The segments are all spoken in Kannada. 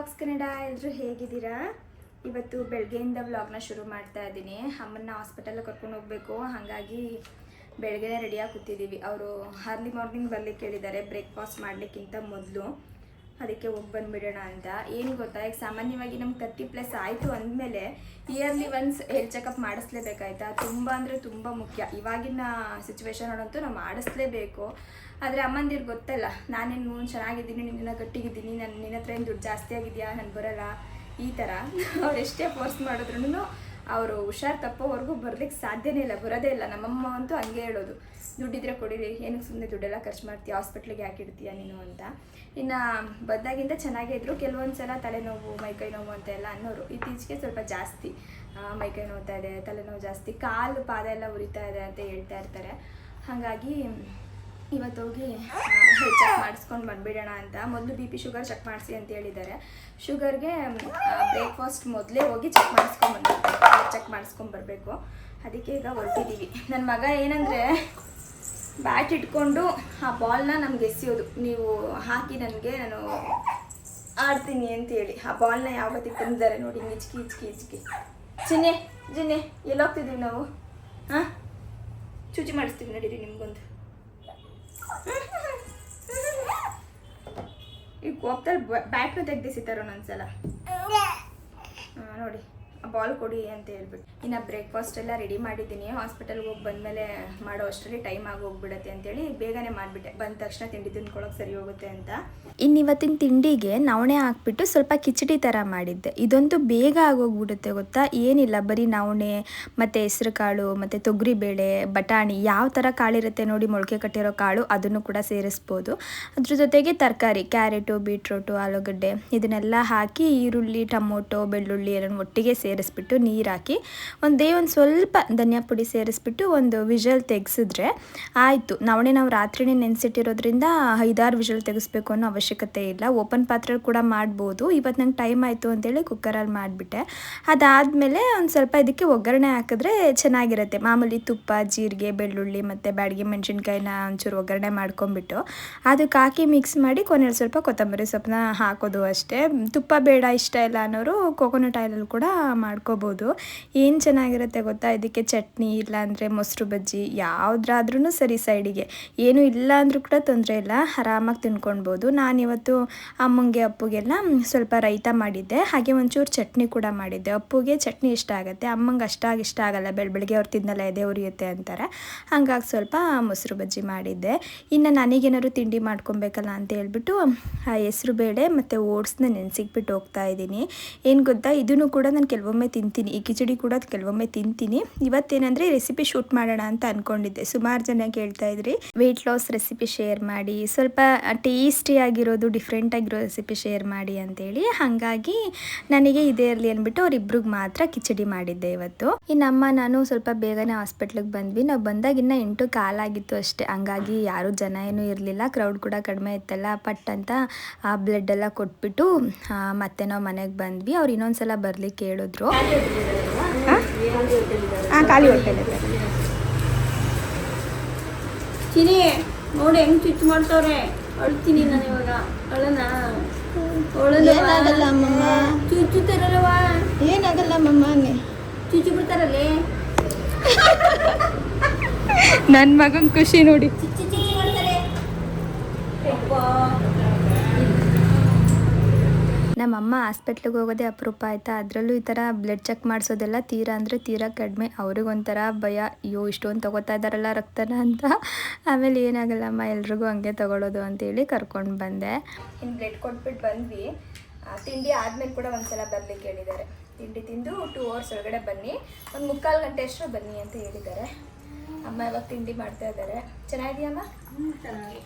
ವ್ಲಾಗ್ಸ್ ಕನ್ನಡ ಎಲ್ಲರೂ ಹೇಗಿದ್ದೀರಾ? ಇವತ್ತು ಬೆಳಗ್ಗೆಯಿಂದ ವ್ಲಾಗ್ನ ಶುರು ಮಾಡ್ತಾ ಇದ್ದೀನಿ. ಅಮ್ಮನ್ನ ಹಾಸ್ಪಿಟಲ್ಗೆ ಕರ್ಕೊಂಡು ಹೋಗಬೇಕು, ಹಾಗಾಗಿ ಬೆಳಗ್ಗೆ ರೆಡಿಯಾಗಿ ಕೂತಿದ್ದೀವಿ. ಅವರು ಅರ್ಲಿ ಮಾರ್ನಿಂಗ್ ಬರ್ಲಿಕ್ಕೆ ಹೇಳಿದ್ದಾರೆ ಬ್ರೇಕ್ಫಾಸ್ಟ್ ಮಾಡಲಿಕ್ಕಿಂತ ಮೊದಲು. ಅದಕ್ಕೆ ಹೋಗಿ ಬಂದುಬಿಡೋಣ ಅಂತ. ಏನು ಗೊತ್ತಾ, ಈಗ ಸಾಮಾನ್ಯವಾಗಿ ನಮ್ಗೆ 30+ ಆಯಿತು ಅಂದಮೇಲೆ ಇಯರ್ಲಿ ಒನ್ಸ್ ಹೆಲ್ತ್ ಚೆಕಪ್ ಮಾಡಿಸ್ಲೇಬೇಕಾಯ್ತಾ. ತುಂಬ ಅಂದರೆ ತುಂಬ ಮುಖ್ಯ. ಇವಾಗಿನ ಸಿಚುವೇಶನಲ್ಲಂತೂ ನಾವು ಮಾಡಿಸ್ಲೇಬೇಕು. ಆದರೆ ಅಮ್ಮಂದಿರು ಗೊತ್ತಲ್ಲ, ನಾನೇನು ಚೆನ್ನಾಗಿದ್ದೀನಿ, ನಿನ್ನ ಗಟ್ಟಿಗಿದ್ದೀನಿ, ನಿನ್ನ ಹತ್ರ ಏನು ದುಡ್ಡು ಜಾಸ್ತಿ ಆಗಿದೆಯಾ, ನಾನು ಬರೋಲ್ಲ, ಈ ಥರ ಅವ್ರು ಎಷ್ಟೇ ಫೋರ್ಸ್ ಮಾಡಿದ್ರು ಅವರು ಹುಷಾರು ತಪ್ಪೋವರೆಗೂ ಬರ್ಲಿಕ್ಕೆ ಸಾಧ್ಯನೇ ಇಲ್ಲ, ಬರೋದೇ ಇಲ್ಲ. ನಮ್ಮಮ್ಮ ಅಂತೂ ಹಂಗೆ ಹೇಳೋದು, ದುಡ್ಡಿದ್ರೆ ಕೊಡಿರಿ, ಏನಕ್ಕೆ ಸುಮ್ಮನೆ ದುಡ್ಡೆಲ್ಲ ಖರ್ಚು ಮಾಡ್ತೀಯ, ಹಾಸ್ಪಿಟ್ಲಿಗೆ ಯಾಕೆ ಇಡ್ತೀಯ ನೀನು ಅಂತ. ಇನ್ನು ಬದ್ದಾಗಿಂತ ಚೆನ್ನಾಗೇ ಇದ್ದರು. ಕೆಲವೊಂದು ಸಲ ತಲೆನೋವು, ಮೈಕೈ ನೋವು ಅಂತ ಎಲ್ಲ ಅನ್ನೋರು. ಇತ್ತೀಚೆಗೆ ಸ್ವಲ್ಪ ಜಾಸ್ತಿ ಮೈಕೈ ನೋವ್ತಾ ಇದೆ, ತಲೆನೋವು ಜಾಸ್ತಿ, ಕಾಲು ಪಾದ ಎಲ್ಲ ಉರಿತಾ ಇದೆ ಅಂತ ಹೇಳ್ತಾ ಇರ್ತಾರೆ. ಹಾಗಾಗಿ ಇವತ್ತು ಹೋಗಿ ಹೆಲ್ತ್ ಚೆಕ್ ಮಾಡಿಸ್ಕೊಂಡು ಬಂದುಬಿಡೋಣ ಅಂತ. ಮೊದಲು BP ಶುಗರ್ ಚೆಕ್ ಮಾಡಿಸಿ ಅಂತ ಹೇಳಿದ್ದಾರೆ. ಶುಗರ್ಗೆ ಬ್ರೇಕ್ಫಾಸ್ಟ್ ಮೊದಲೇ ಹೋಗಿ ಚೆಕ್ ಮಾಡಿಸ್ಕೊಂಡು ಬರಬೇಕು. ಅದಕ್ಕೆ ಈಗ ಹೊರಟಿದ್ದೀವಿ. ನನ್ನ ಮಗ ಏನಂದರೆ ಬ್ಯಾಟ್ ಇಟ್ಕೊಂಡು ಆ ಬಾಲ್ನ ನಮ್ಗೆ ಎಸೆಯೋದು, ನೀವು ಹಾಕಿ ನನಗೆ, ನಾನು ಆಡ್ತೀನಿ ಅಂತೇಳಿ. ಆ ಬಾಲ್ನ ಯಾವ ಬತ್ತಿಗೆ ತಂದಿದ್ದಾರೆ ನೋಡಿ, ಹಿಚ್ಕಿ ಚಿನ್ನೆ ಎಲ್ಲೋಗ್ತಿದ್ದೀವಿ ನಾವು? ಹಾಂ, ಚೂಚಿ ಮಾಡಿಸ್ತೀವಿ ನಡೀರಿ ನಿಮ್ಗೊಂದು. ಈ ಕೋಪ್ದಲ್ಲಿ ಬ್ಯಾಟ್ನ ತೆಗ್ದಿಸಿತಾರೋ ಒಂದೊಂದ್ಸಲ. ನೋಡಿ, ಆ ಬಾಲ್ ಕೊಡಿ ಅಂತ ಹೇಳ್ಬಿಟ್ಟು. ಇನ್ನು ಬ್ರೇಕ್ಫಾಸ್ಟ್ ಎಲ್ಲ ರೆಡಿ ಮಾಡಿದ್ದೀನಿ. ಹಾಸ್ಪಿಟಲ್ಗೆ ಹೋಗಿ ಬಂದಮೇಲೆ ಮಾಡೋ ಅಷ್ಟರಲ್ಲಿ ಟೈಮ್ ಆಗಿ ಹೋಗ್ಬಿಡತ್ತೆ ಅಂತೇಳಿ ಬೇಗನೆ ಮಾಡಿಬಿಟ್ಟೆ. ಬಂದ ತಕ್ಷಣ ತಿಂಡಿ ತಿಂದ್ಕೊಳ್ಳೋಕೆ ಸರಿ ಹೋಗುತ್ತೆ ಅಂತ. ಇನ್ನಿವತ್ತಿನ ತಿಂಡಿಗೆ ನವಣೆ ಹಾಕ್ಬಿಟ್ಟು ಸ್ವಲ್ಪ ಕಿಚಡಿ ಥರ ಮಾಡಿದ್ದೆ. ಇದಂತೂ ಬೇಗ ಆಗೋಗ್ಬಿಡುತ್ತೆ ಗೊತ್ತಾ. ಏನಿಲ್ಲ, ಬರೀ ನವಣೆ ಮತ್ತು ಹೆಸ್ರು ಕಾಳು ಮತ್ತು ತೊಗರಿಬೇಳೆ, ಬಟಾಣಿ, ಯಾವ ಥರ ಕಾಳಿರುತ್ತೆ ನೋಡಿ, ಮೊಳಕೆ ಕಟ್ಟಿರೋ ಕಾಳು, ಅದನ್ನು ಕೂಡ ಸೇರಿಸ್ಬೋದು. ಅದ್ರ ಜೊತೆಗೆ ತರಕಾರಿ, ಕ್ಯಾರೆಟು, ಬೀಟ್ರೋಟು, ಆಲೂಗಡ್ಡೆ, ಇದನ್ನೆಲ್ಲ ಹಾಕಿ ಈರುಳ್ಳಿ, ಟೊಮೊಟೊ, ಬೆಳ್ಳುಳ್ಳಿ ಎಲ್ಲನೂ ಒಟ್ಟಿಗೆ ಸೇರಿಸ್ಬಿಟ್ಟು ನೀರು ಹಾಕಿ ಒಂದು ಸ್ವಲ್ಪ ಧನಿಯಾ ಪುಡಿ ಸೇರಿಸ್ಬಿಟ್ಟು ಒಂದು ವಿಷಲ್ ತೆಗೆಸಿದ್ರೆ ಆಯಿತು. ನವಣೆ ನಾವು ರಾತ್ರಿನೇ ನೆನೆಸಿಟ್ಟಿರೋದ್ರಿಂದ 5-6 ವಿಷಲ್ ತೆಗೆಸ್ಬೇಕು ಅನ್ನೋ ಅವಶ್ಯಕತೆ ಇಲ್ಲ. ಓಪನ್ ಪಾತ್ರೆಯಲ್ಲಿ ಕೂಡ ಮಾಡ್ಬೋದು. ಇವತ್ತು ನಂಗೆ ಟೈಮ್ ಆಯಿತು ಅಂತೇಳಿ ಕುಕ್ಕರಲ್ಲಿ ಮಾಡಿಬಿಟ್ಟೆ. ಅದಾದಮೇಲೆ ಒಂದು ಸ್ವಲ್ಪ ಇದಕ್ಕೆ ಒಗ್ಗರಣೆ ಹಾಕಿದ್ರೆ ಚೆನ್ನಾಗಿರುತ್ತೆ. ಮಾಮೂಲಿ ತುಪ್ಪ, ಜೀರಿಗೆ, ಬೆಳ್ಳುಳ್ಳಿ ಮತ್ತು ಬ್ಯಾಡಗಿ ಮೆಣಸಿನ್ಕಾಯಿನ ಒಂಚೂರು ಒಗ್ಗರಣೆ ಮಾಡ್ಕೊಂಬಿಟ್ಟು ಅದಕ್ಕೆ ಹಾಕಿ ಮಿಕ್ಸ್ ಮಾಡಿ ಕೊನೆಯಲ್ಲಿ ಸ್ವಲ್ಪ ಕೊತ್ತಂಬರಿ ಸೊಪ್ಪನ್ನ ಹಾಕೋದು ಅಷ್ಟೇ. ತುಪ್ಪ ಬೇಡ ಇಷ್ಟ ಇಲ್ಲ ಅನ್ನೋರು ಕೋಕೋನಟ್ ಆಯಿಲಲ್ಲಿ ಕೂಡ ಮಾಡ್ಕೋಬೋದು. ಏನು ಚೆನ್ನಾಗಿರುತ್ತೆ ಗೊತ್ತಾ. ಇದಕ್ಕೆ ಚಟ್ನಿ, ಇಲ್ಲಾಂದರೆ ಮೊಸರು ಬಜ್ಜಿ, ಯಾವುದ್ರಾದ್ರೂ ಸರಿ, ಸೈಡಿಗೆ ಏನೂ ಇಲ್ಲ ಅಂದರೂ ಕೂಡ ತೊಂದರೆ ಇಲ್ಲ, ಆರಾಮಾಗಿ ತಿನ್ಕೊಳ್ಬೋದು. ನಾನಿವತ್ತು ಅಮ್ಮಂಗೆ ಅಪ್ಪುಗೆಲ್ಲ ಸ್ವಲ್ಪ ರೈತ ಮಾಡಿದ್ದೆ, ಹಾಗೆ ಒಂಚೂರು ಚಟ್ನಿ ಕೂಡ ಮಾಡಿದ್ದೆ. ಅಪ್ಪುಗೆ ಚಟ್ನಿ ಇಷ್ಟ ಆಗುತ್ತೆ, ಅಮ್ಮಂಗೆ ಅಷ್ಟಾಗಿ ಇಷ್ಟ ಆಗಲ್ಲ. ಬೆಳಗ್ಗೆ ಅವ್ರು ತಿನ್ನಲ್ಲ, ಎದೆ ಉರಿಯುತ್ತೆ ಅಂತಾರೆ. ಹಾಗಾಗಿ ಸ್ವಲ್ಪ ಮೊಸರು ಬಜ್ಜಿ ಮಾಡಿದ್ದೆ. ಇನ್ನು ನನಗೇನಾದ್ರು ತಿಂಡಿ ಮಾಡ್ಕೊಬೇಕಲ್ಲ ಅಂತ ಹೇಳ್ಬಿಟ್ಟು ಹೆಸರು ಬೇಳೆ ಮತ್ತು ಓಟ್ಸ್ನ ನೆನೆಸಿಕ್ಬಿಟ್ಟು ಹೋಗ್ತಾ ಇದ್ದೀನಿ. ಏನು ಗೊತ್ತಾ, ಇದನ್ನು ಕೂಡ ನಾನು ಕೆಲವೊಮ್ಮೆ ತಿಂತೀನಿ, ಈ ಕಿಚಡಿ ಕೂಡ ಕೆಲವೊಮ್ಮೆ ತಿಂತೀನಿ. ಇವತ್ತೇನೆಂದರೆ ರೆಸಿಪಿ ಶೂಟ್ ಮಾಡೋಣ ಅಂತ ಅಂದ್ಕೊಂಡಿದ್ದೆ. ಸುಮಾರು ಜನ ಕೇಳ್ತಾ ಇದ್ರಿ ವೆಯ್ಟ್ ಲಾಸ್ ರೆಸಿಪಿ ಶೇರ್ ಮಾಡಿ, ಸ್ವಲ್ಪ ಟೇಸ್ಟಿ ಆಗಿರೋದು, ಡಿಫ್ರೆಂಟ್ ಆಗಿರೋ ರೆಸಿಪಿ ಶೇರ್ ಮಾಡಿ ಅಂತೇಳಿ. ಹಾಗಾಗಿ ನನಗೆ ಇದೇ ಇರಲಿ ಅಂದ್ಬಿಟ್ಟು ಅವರಿಬ್ರಿಗೆ ಮಾತ್ರ ಕಿಚಡಿ ಮಾಡಿದ್ದೆ ಇವತ್ತು. ಇನ್ನಮ್ಮ ನಾನು ಸ್ವಲ್ಪ ಬೇಗನೆ ಹಾಸ್ಪಿಟ್ಲಿಗೆ ಬಂದ್ವಿ. ನಾವು ಬಂದಾಗ ಇನ್ನು 8:15 ಆಗಿತ್ತು ಅಷ್ಟೇ. ಹಂಗಾಗಿ ಯಾರೂ ಜನ ಏನೂ ಇರಲಿಲ್ಲ, ಕ್ರೌಡ್ ಕೂಡ ಕಡಿಮೆ ಇತ್ತಲ್ಲ. ಪಟ್ ಅಂತ ಬ್ಲಡ್ ಎಲ್ಲ ಕೊಟ್ಬಿಟ್ಟು ಮತ್ತೆ ನಾವು ಮನೆಗೆ ಬಂದ್ವಿ. ಅವ್ರು ಇನ್ನೊಂದ್ಸಲ ಬರ್ಲಿಕ್ಕೆ ಹೇಳಿದ್ರು. ಖಾಲಿ ಹೊಟ್ಟೆಲಿ ಚಿನಿ ನೋಡಿ ಹೆಂಗ್ ಚುಚ್ಚು ಮಾಡ್ತವ್ರೆ. ಅಳ್ತೀನಿ ನಾನು ಇವಾಗ. ಏನಾಗಲ್ಲ ಅಮ್ಮಮ್ಮ, ಚುಚ್ಚುತ್ತಾರಲ್ವಾ? ಏನಾಗಲ್ಲ ಅಮ್ಮಮ್ಮ, ಚುಚ್ಚು ಬಿಡ್ತಾರಲ್ಲೇ. ನನ್ನ ಮಗನ ಖುಷಿ ನೋಡಿ. ಚುಚ್ಚು ಮಾಡ್ತಾರೆ. ನಮ್ಮಮ್ಮ ಹಾಸ್ಪಿಟ್ಲಿಗೆ ಹೋಗೋದೇ ಅಪರೂಪ ಆಯಿತಾ. ಅದರಲ್ಲೂ ಈ ಥರ ಬ್ಲಡ್ ಚೆಕ್ ಮಾಡಿಸೋದೆಲ್ಲ ತೀರಾ ಅಂದರೆ ತೀರಾ ಕಡಿಮೆ. ಅವ್ರಿಗೊಂಥರ ಭಯ, ಅಯ್ಯೋ ಇಷ್ಟೊಂದು ತೊಗೋತಾ ಇದ್ದಾರಲ್ಲ ರಕ್ತನ ಅಂತ. ಆಮೇಲೆ ಏನಾಗಲ್ಲಮ್ಮ, ಎಲ್ರಿಗೂ ಹಂಗೆ ತೊಗೊಳೋದು ಅಂತೇಳಿ ಕರ್ಕೊಂಡು ಬಂದೆ. ಇನ್ನು ಬ್ಲಡ್ ಕೊಟ್ಬಿಟ್ಟು ಬಂದ್ವಿ. ತಿಂಡಿ ಆದಮೇಲೆ ಕೂಡ ಒಂದ್ಸಲ ಬರಲಿಕ್ಕೆ ಹೇಳಿದ್ದಾರೆ. ತಿಂಡಿ ತಿಂದು 2 ಅವರ್ಸ್ ಒಳಗಡೆ ಬನ್ನಿ, ಒಂದು 3/4 ಗಂಟೆ ಅಷ್ಟು ಬನ್ನಿ ಅಂತ ಹೇಳಿದ್ದಾರೆ. ಅಮ್ಮ ಇವಾಗ ತಿಂಡಿ ಮಾಡ್ತಾ ಇದ್ದಾರೆ. ಚೆನ್ನಾಗಿದೆಯಮ್ಮ?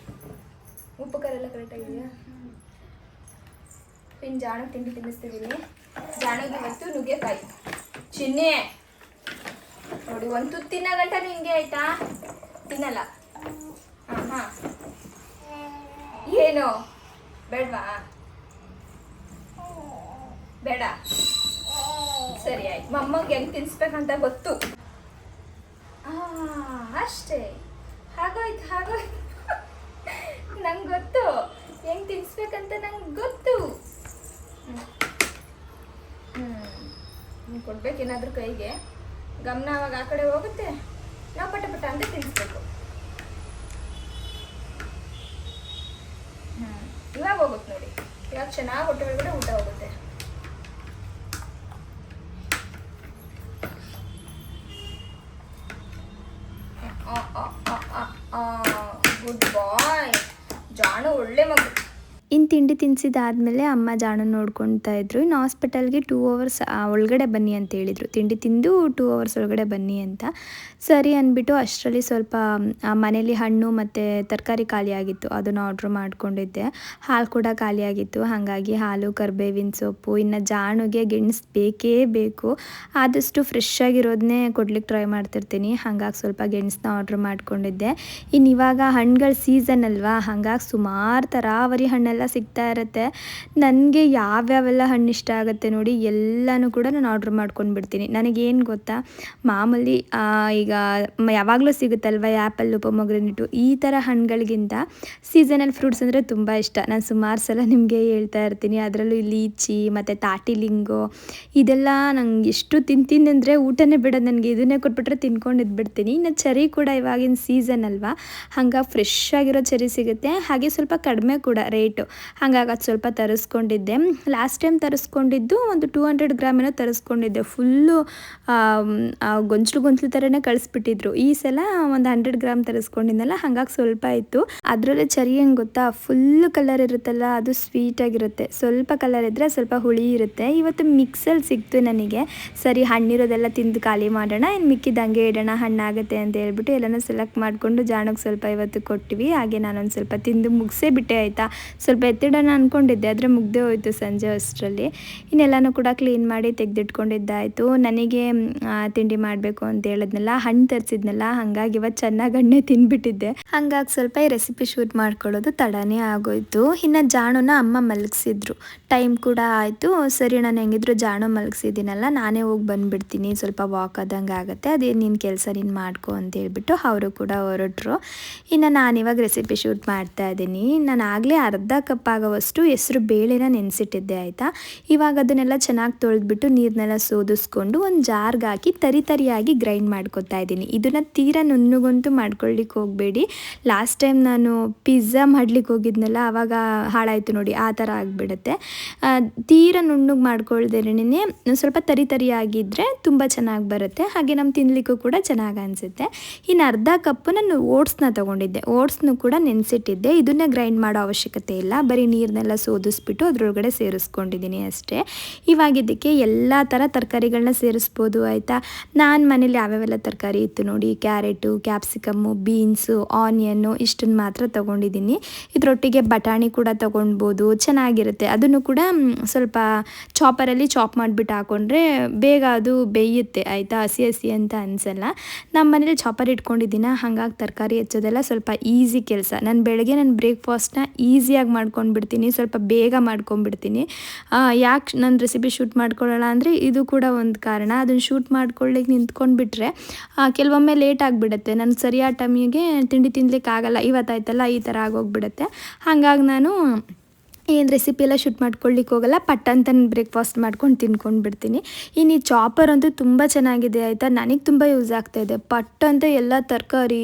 ಉಪ್ಪು ಖಾರೆಲ್ಲ ಕರೆಕ್ಟಾಗಿದೆಯಾ? ಇನ್ನು ಜಾಣಗೆ ತಿಂಡಿ ತಿನ್ನಿಸ್ತಿದ್ದೀನಿ. ಜಾಣಗೆ ಇವತ್ತು ನುಗ್ಗೆಕಾಯಿ. ಚಿನ್ನೆ ನೋಡಿ, ಒಂದು ತುತ್ತು ತಿನ್ನೋ ಗಂಟ ನಿಂಗೆ ಆಯ್ತಾ? ತಿನ್ನಲ್ಲ? ಹಾಂ ಏನು ಬೇಡವಾ? ಬೇಡ, ಸರಿ ಆಯ್ತು. ಮಮ್ಮಗೆ ಹೆಂಗೆ ತಿನ್ನಿಸ್ಬೇಕಂತ ಗೊತ್ತು. ಅಷ್ಟೇ, ಹಾಗೋಯ್ತು. ನಂಗೆ ಗೊತ್ತು ಹೆಂಗೆ ತಿನ್ನಿಸ್ಬೇಕಂತ, ನಂಗೆ ಗೊತ್ತು. ಕೊಡ್ಬೇಕೇನಾದ್ರೂ ಕೈಗೆ ಗಮನ ಅವಾಗ ಆ ಕಡೆ ಹೋಗುತ್ತೆ, ನಾವು ಪಟ ಪಟ ಅಂತ ತಿನ್ನಿಸ್ಬೇಕು. ಇವಾಗ ಹೋಗುತ್ತೆ ನೋಡಿ, ಇವಾಗ ಚೆನ್ನಾಗಿ ಹೊಟ್ಟೆ ಒಳಗಡೆ ಊಟ ಹೋಗುತ್ತೆ. ಗುಡ್ ಬಾಯ್ ಜಾಣು, ಒಳ್ಳೆ ಮಗು. ಇನ್ನು ತಿಂಡಿ ತಿನ್ನಿಸಿದಾದ್ಮೇಲೆ ಅಮ್ಮ ಜಾಣ ನೋಡ್ಕೊತಾ ಇದ್ರು. ಇನ್ನು ಹಾಸ್ಪಿಟಲ್ಗೆ 2 hours ಒಳಗಡೆ ಬನ್ನಿ ಅಂತ ಹೇಳಿದರು. ತಿಂಡಿ ತಿಂದು 2 hours ಒಳಗಡೆ ಬನ್ನಿ ಅಂತ. ಸರಿ ಅಂದ್ಬಿಟ್ಟು ಅಷ್ಟರಲ್ಲಿ ಸ್ವಲ್ಪ ಮನೇಲಿ ಹಣ್ಣು ಮತ್ತು ತರಕಾರಿ ಖಾಲಿಯಾಗಿತ್ತು, ಅದನ್ನು ಆರ್ಡ್ರ್ ಮಾಡ್ಕೊಂಡಿದ್ದೆ. ಹಾಲು ಕೂಡ ಖಾಲಿಯಾಗಿತ್ತು, ಹಾಗಾಗಿ ಹಾಲು, ಕರಿಬೇವಿನ ಸೊಪ್ಪು, ಇನ್ನು ಜಾಣುಗೆ ಗೆಣಸು ಬೇಕೇ ಬೇಕು. ಆದಷ್ಟು ಫ್ರೆಶ್ ಆಗಿರೋದನ್ನೇ ಕೊಡ್ಲಿಕ್ಕೆ ಟ್ರೈ ಮಾಡ್ತಿರ್ತೀನಿ, ಹಾಗಾಗಿ ಸ್ವಲ್ಪ ಗೆಣಸನ್ನ ಆರ್ಡ್ರ್ ಮಾಡ್ಕೊಂಡಿದ್ದೆ. ಇನ್ನು ಇವಾಗ ಹಣ್ಣುಗಳ ಸೀಸನ್ ಅಲ್ವಾ, ಹಾಗಾಗಿ ಸುಮಾರು ತರಾವರಿ ಹಣ್ಣೆಲ್ಲ ಸಿಗ್ತಾ ಇರುತ್ತೆ. ನನಗೆ ಯಾವ್ಯಾವೆಲ್ಲ ಹಣ್ಣು ಇಷ್ಟ ಆಗುತ್ತೆ ನೋಡಿ ಎಲ್ಲನೂ ಕೂಡ ನಾನು ಆರ್ಡ್ರ್ ಮಾಡ್ಕೊಂಡ್ಬಿಡ್ತೀನಿ. ನನಗೇನು ಗೊತ್ತಾ, ಮಾಮೂಲಿ ಈಗ ಯಾವಾಗಲೂ ಸಿಗುತ್ತಲ್ವ ಆ್ಯಪಲ್ಲು, ಪೊಮೊಗ್ರೆನೇಟು, ಈ ಥರ ಹಣ್ಣುಗಳಿಗಿಂತ ಸೀಸನಲ್ ಫ್ರೂಟ್ಸ್ ಅಂದರೆ ತುಂಬ ಇಷ್ಟ. ನಾನು ಸುಮಾರು ಸಲ ನಿಮಗೆ ಹೇಳ್ತಾ ಇರ್ತೀನಿ. ಅದರಲ್ಲೂ ಲೀಚಿ ಮತ್ತು ತಾಟಿಲಿಂಗು ಇದೆಲ್ಲ ನಂಗೆ ಎಷ್ಟು ತಿಂತೀನಿ ಊಟನೇ ಬಿಡೋದು ನನಗೆ. ಇದನ್ನೇ ಕೊಟ್ಬಿಟ್ರೆ ತಿನ್ಕೊಂಡು ಇದ್ಬಿಡ್ತೀನಿ. ಇನ್ನು ಚೆರಿ ಕೂಡ ಇವಾಗಿನ ಸೀಸನ್ ಅಲ್ವಾ, ಹಾಗಾಗಿ ಫ್ರೆಶ್ ಆಗಿರೋ ಚೆರಿ ಸಿಗುತ್ತೆ, ಹಾಗೆ ಸ್ವಲ್ಪ ಕಡಿಮೆ ಕೂಡ ರೇಟು. ಹಾಗಾಗಿ ಅದು ಸ್ವಲ್ಪ ತರಿಸ್ಕೊಂಡಿದ್ದೆ. ಲಾಸ್ಟ್ ಟೈಮ್ ತರಿಸ್ಕೊಂಡಿದ್ದು ಒಂದು 200 ಗ್ರಾಮಿನೋ ತರಿಸ್ಕೊಂಡಿದ್ದೆ. ಫುಲ್ಲು ಗೊಂಚಲು ಥರನೇ ಕಳಿಸ್ಬಿಟ್ಟಿದ್ರು. ಈ ಸಲ ಒಂದು 100 ಗ್ರಾಮ್ ತರಿಸ್ಕೊಂಡಿದ್ದೆನಲ್ಲ, ಹಾಗಾಗಿ ಸ್ವಲ್ಪ ಇತ್ತು. ಅದರಲ್ಲೇ ಚೆರಿ ಹೆಂಗೆ ಗೊತ್ತಾ, ಫುಲ್ಲು ಕಲರ್ ಇರುತ್ತಲ್ಲ, ಅದು ಸ್ವೀಟಾಗಿರುತ್ತೆ. ಸ್ವಲ್ಪ ಕಲರ್ ಇದ್ದರೆ ಸ್ವಲ್ಪ ಹುಳಿ ಇರುತ್ತೆ. ಇವತ್ತು ಮಿಕ್ಸಲ್ಲಿ ಸಿಕ್ತು ನನಗೆ. ಸರಿ ಹಣ್ಣಿರೋದೆಲ್ಲ ತಿಂದು ಖಾಲಿ ಮಾಡೋಣ, ಇನ್ನು ಮಿಕ್ಕಿದಂಗೆ ಇಡೋಣ, ಹಣ್ಣಾಗುತ್ತೆ ಅಂತ ಹೇಳ್ಬಿಟ್ಟು ಎಲ್ಲನೂ ಸೆಲೆಕ್ಟ್ ಮಾಡಿಕೊಂಡು ಜಾಣಕ್ಕೆ ಸ್ವಲ್ಪ ಇವತ್ತು ಕೊಟ್ಟಿವಿ. ಹಾಗೆ ನಾನೊಂದು ಸ್ವಲ್ಪ ತಿಂದು ಮುಗಿಸೇ ಬಿಟ್ಟೆ ಆಯಿತಾ. ಸ್ವಲ್ಪ ಎತ್ತಿಡೋಣ ಅಂದ್ಕೊಂಡಿದ್ದೆ, ಆದರೆ ಮುಗ್ದೇ ಹೋಯಿತು ಸಂಜೆ ಅಷ್ಟರಲ್ಲಿ. ಇನ್ನೆಲ್ಲನೂ ಕೂಡ ಕ್ಲೀನ್ ಮಾಡಿ ತೆಗೆದಿಟ್ಕೊಂಡಿದ್ದಾಯಿತು. ನನಗೆ ತಿಂಡಿ ಮಾಡಬೇಕು ಅಂತ ಹೇಳಿದ್ನಲ್ಲ, ಹಣ್ಣು ತರಿಸಿದ್ನಲ್ಲ, ಹಾಗಾಗಿ ಇವತ್ತು ಚೆನ್ನಾಗಿ ಹಣ್ಣೆ ತಿಂದ್ಬಿಟ್ಟಿದ್ದೆ. ಹಾಗಾಗಿ ಸ್ವಲ್ಪ ಈ ರೆಸಿಪಿ ಶೂಟ್ ಮಾಡ್ಕೊಳ್ಳೋದು ತಡನೇ ಆಗೋಯ್ತು. ಇನ್ನು ಜಾಣುನ ಅಮ್ಮ ಮಲಗಿಸಿದ್ರು, ಟೈಮ್ ಕೂಡ ಆಯಿತು. ಸರಿ ನಾನು ಹೆಂಗಿದ್ರು ಜಾಣು ಮಲಗಿಸಿದ್ದೀನಲ್ಲ, ನಾನೇ ಹೋಗಿ ಬಂದುಬಿಡ್ತೀನಿ, ಸ್ವಲ್ಪ ವಾಕ್ ಆದಂಗೆ ಆಗುತ್ತೆ, ಅದೇನು ನಿನ್ನ ಕೆಲಸ ನೀನು ಮಾಡ್ಕೊ ಅಂತ ಹೇಳ್ಬಿಟ್ಟು ಅವರು ಕೂಡ ಹೊರಟರು. ಇನ್ನು ನಾನಿವಾಗ ರೆಸಿಪಿ ಶೂಟ್ ಮಾಡ್ತಾ ಇದ್ದೀನಿ. ನಾನು ಆಗಲೇ ಅರ್ಧ ಕಪ್ ಆಗೋವಷ್ಟು ಹೆಸರು ಬೇಳೆನ ನೆನೆಸಿಟ್ಟಿದ್ದೆ ಆಯಿತಾ. ಇವಾಗ ಅದನ್ನೆಲ್ಲ ಚೆನ್ನಾಗಿ ತೊಳೆದ್ಬಿಟ್ಟು ನೀರನ್ನೆಲ್ಲ ಸೋದಿಸ್ಕೊಂಡು ಒಂದು ಜಾರ್ಗೆ ಹಾಕಿ ತರಿಯಾಗಿ ಗ್ರೈಂಡ್ ಮಾಡ್ಕೊತಾ ಇದ್ದೀನಿ. ಇದನ್ನು ತೀರಾ ನುಣ್ಣಗಂತೂ ಮಾಡ್ಕೊಳ್ಳಿಕ್ಕೆ ಹೋಗಬೇಡಿ. ಲಾಸ್ಟ್ ಟೈಮ್ ನಾನು ಪಿಜ್ಜಾ ಮಾಡ್ಲಿಕ್ಕೆ ಹೋಗಿದ್ನಲ್ಲ, ಆವಾಗ ಹಾಳಾಯಿತು ನೋಡಿ, ಆ ಥರ ಆಗಿಬಿಡುತ್ತೆ. ತೀರಾ ನುಣ್ಣಗೆ ಮಾಡ್ಕೊಳ್ದೇನೆ ಸ್ವಲ್ಪ ತರಿಯಾಗಿದ್ದರೆ ತುಂಬ ಚೆನ್ನಾಗಿ ಬರುತ್ತೆ, ಹಾಗೆ ನಮ್ಮ ತಿನ್ನಲಿಕ್ಕೂ ಕೂಡ ಚೆನ್ನಾಗಿ ಅನಿಸುತ್ತೆ. ಇನ್ನು ಅರ್ಧ ಕಪ್ಪು ನಾನು ಓಟ್ಸ್ನ ತೊಗೊಂಡಿದ್ದೆ, ಓಟ್ಸ್ನು ಕೂಡ ನೆನೆಸಿಟ್ಟಿದ್ದೆ. ಇದನ್ನೇ ಗ್ರೈಂಡ್ ಮಾಡೋ ಅವಶ್ಯಕತೆ ಇಲ್ಲ, ಬರೀ ನೀರನ್ನೆಲ್ಲ ಸೋದಿಸ್ಬಿಟ್ಟು ಅದರೊಳಗಡೆ ಸೇರಿಸ್ಕೊಂಡಿದ್ದೀನಿ ಅಷ್ಟೇ. ಇವಾಗ ಇದಕ್ಕೆ ಎಲ್ಲ ಥರ ತರಕಾರಿಗಳನ್ನ ಸೇರಿಸ್ಬೋದು ಆಯಿತಾ. ನಾನು ಮನೇಲಿ ಯಾವ್ಯಾವೆಲ್ಲ ತರಕಾರಿ ಇತ್ತು ನೋಡಿ, ಕ್ಯಾರೆಟು, ಕ್ಯಾಪ್ಸಿಕಮ್ಮು, ಬೀನ್ಸು, ಆನಿಯನ್ನು, ಇಷ್ಟನ್ನು ಮಾತ್ರ ತೊಗೊಂಡಿದ್ದೀನಿ. ಇದರೊಟ್ಟಿಗೆ ಬಟಾಣಿ ಕೂಡ ತೊಗೊಳ್ಬೋದು, ಚೆನ್ನಾಗಿರುತ್ತೆ. ಅದನ್ನು ಕೂಡ ಸ್ವಲ್ಪ ಚಾಪರಲ್ಲಿ ಚಾಪ್ ಮಾಡಿಬಿಟ್ಟು ಹಾಕ್ಕೊಂಡ್ರೆ ಬೇಗ ಅದು ಬೇಯುತ್ತೆ ಆಯಿತಾ, ಹಸಿ ಅಂತ ಅನಿಸಲ್ಲ. ನಮ್ಮ ಮನೇಲಿ ಚಾಪರ್ ಇಟ್ಕೊಂಡಿದ್ದೀನಿ, ಹಾಗಾಗಿ ತರಕಾರಿ ಹೆಚ್ಚೋದೆಲ್ಲ ಸ್ವಲ್ಪ ಈಸಿ ಕೆಲಸ. ನಾನು ಬೆಳಗ್ಗೆ ನನ್ನ ಬ್ರೇಕ್ಫಾಸ್ಟ್ನ ಈಸಿಯಾಗಿ ಮಾಡ್ಕೊಂಡ್ಬಿಡ್ತೀನಿ, ಸ್ವಲ್ಪ ಬೇಗ ಮಾಡ್ಕೊಂಡ್ಬಿಡ್ತೀನಿ. ಯಾಕೆ ನನ್ನ ರೆಸಿಪಿ ಶೂಟ್ ಮಾಡ್ಕೊಳ್ಳೋಣ ಅಂದರೆ ಇದು ಕೂಡ ಒಂದು ಕಾರಣ. ಅದನ್ನು ಶೂಟ್ ಮಾಡ್ಕೊಳ್ಳಿಕ್ಕೆ ನಿಂತ್ಕೊಂಡ್ಬಿಟ್ರೆ ಕೆಲವೊಮ್ಮೆ ಲೇಟ್ ಆಗಿಬಿಡುತ್ತೆ, ನಾನು ಸರಿಯಾದ ಟೈಮಿಗೆ ತಿಂಡಿ ತಿನ್ಲಿಕ್ಕೆ ಆಗಲ್ಲ. ಇವತ್ತಾಯ್ತಲ್ಲ ಈ ಥರ ಆಗೋಗ್ಬಿಡುತ್ತೆ. ಹಾಗಾಗಿ ನಾನು ಏನು ರೆಸಿಪಿ ಎಲ್ಲ ಶೂಟ್ ಮಾಡ್ಕೊಳ್ಳಿಕ್ಕೆ ಹೋಗಲ್ಲ, ಪಟ್ ಅಂತ ಬ್ರೇಕ್ಫಾಸ್ಟ್ ಮಾಡ್ಕೊಂಡು ತಿನ್ಕೊಂಡು ಬಿಡ್ತೀನಿ. ಇನ್ನು ಈ ಚಾಪರ್ ಅಂತೂ ತುಂಬ ಚೆನ್ನಾಗಿದೆ ಆಯಿತಾ, ನನಗೆ ತುಂಬ ಯೂಸ್ ಆಗ್ತಾಯಿದೆ. ಪಟ್ ಅಂತ ಎಲ್ಲ ತರಕಾರಿ,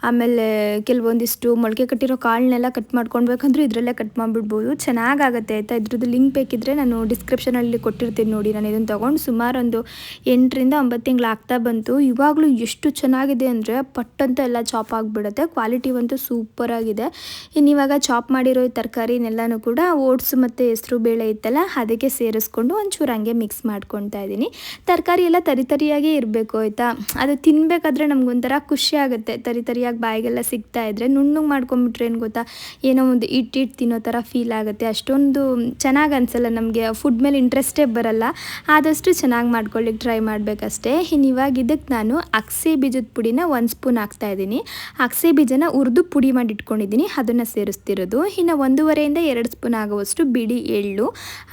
ಆಮೇಲೆ ಕೆಲವೊಂದಿಷ್ಟು ಮೊಳಕೆ ಕಟ್ಟಿರೋ ಕಾಳನ್ನೆಲ್ಲ ಕಟ್ ಮಾಡ್ಕೊಳ್ಬೇಕಂದ್ರೂ ಇದರಲ್ಲೇ ಕಟ್ ಮಾಡಿಬಿಡ್ಬೋದು, ಚೆನ್ನಾಗಾಗುತ್ತೆ ಆಯಿತಾ. ಇದ್ರದ್ದು ಲಿಂಕ್ ಬೇಕಿದ್ದರೆ ನಾನು ಡಿಸ್ಕ್ರಿಪ್ಷನಲ್ಲಿ ಕೊಟ್ಟಿರ್ತೀನಿ ನೋಡಿ. ನಾನು ಇದನ್ನು ತೊಗೊಂಡು ಸುಮಾರು ಒಂದು 8 ರಿಂದ 9 ತಿಂಗಳು ಆಗ್ತಾ ಬಂತು. ಇವಾಗಲೂ ಎಷ್ಟು ಚೆನ್ನಾಗಿದೆ ಅಂದರೆ ಪಟ್ ಅಂತ ಎಲ್ಲ ಚಾಪ್ ಆಗಿಬಿಡುತ್ತೆ. ಕ್ವಾಲಿಟಿ ಅಂತೂ ಸೂಪರಾಗಿದೆ. ಇನ್ನು ಇವಾಗ ಚಾಪ್ ಮಾಡಿರೋ ಈ ತರಕಾರಿನೆಲ್ಲನೂ ಕೂಡ ಓಟ್ಸ್ ಮತ್ತು ಹೆಸರು ಬೇಳೆ ಇತ್ತಲ್ಲ, ಅದಕ್ಕೆ ಸೇರಿಸ್ಕೊಂಡು ಒಂಚೂರು ಹಂಗೆ ಮಿಕ್ಸ್ ಮಾಡ್ಕೊತಾ ಇದ್ದೀನಿ. ತರಕಾರಿ ಎಲ್ಲ ತರಿಯಾಗೇ ಇರಬೇಕು ಆಯಿತಾ, ಅದು ತಿನ್ನಬೇಕಾದ್ರೆ ನಮಗೊಂಥರ ಖುಷಿ ಆಗುತ್ತೆ. ತರಿಯಾಗಿ ಬಾಯಿಗೆಲ್ಲ ಸಿಗ್ತಾ ಇದ್ದರೆ. ನುಣ್ಣಗೆ ಮಾಡ್ಕೊಂಬಿಟ್ರೆ ಏನು ಗೊತ್ತಾ, ಏನೋ ಒಂದು ಇಟ್ಟು ತಿನ್ನೋ ಥರ ಫೀಲ್ ಆಗುತ್ತೆ, ಅಷ್ಟೊಂದು ಚೆನ್ನಾಗಿ ಅನಿಸಲ್ಲ ನಮಗೆ, ಫುಡ್ ಮೇಲೆ ಇಂಟ್ರೆಸ್ಟೇ ಬರಲ್ಲ. ಆದಷ್ಟು ಚೆನ್ನಾಗಿ ಮಾಡ್ಕೊಳ್ಳಿಕ್ಕೆ ಟ್ರೈ ಮಾಡಬೇಕಷ್ಟೇ. ಇನ್ನು ಇವಾಗ ಇದಕ್ಕೆ ನಾನು ಅಗಸೆ ಬೀಜದ ಪುಡಿನ 1 ಸ್ಪೂನ್ ಹಾಕ್ತಾಯಿದ್ದೀನಿ. ಅಗಸೆ ಬೀಜನ ಹುರಿದು ಪುಡಿ ಮಾಡಿ ಇಟ್ಕೊಂಡಿದ್ದೀನಿ, ಅದನ್ನು ಸೇರಿಸ್ತಿರೋದು. ಇನ್ನು 1.5 ರಿಂದ 2 ಸ್ಪೂನ್ ಆಗುವಷ್ಟು ಬಿಳಿ ಎಳ್ಳು,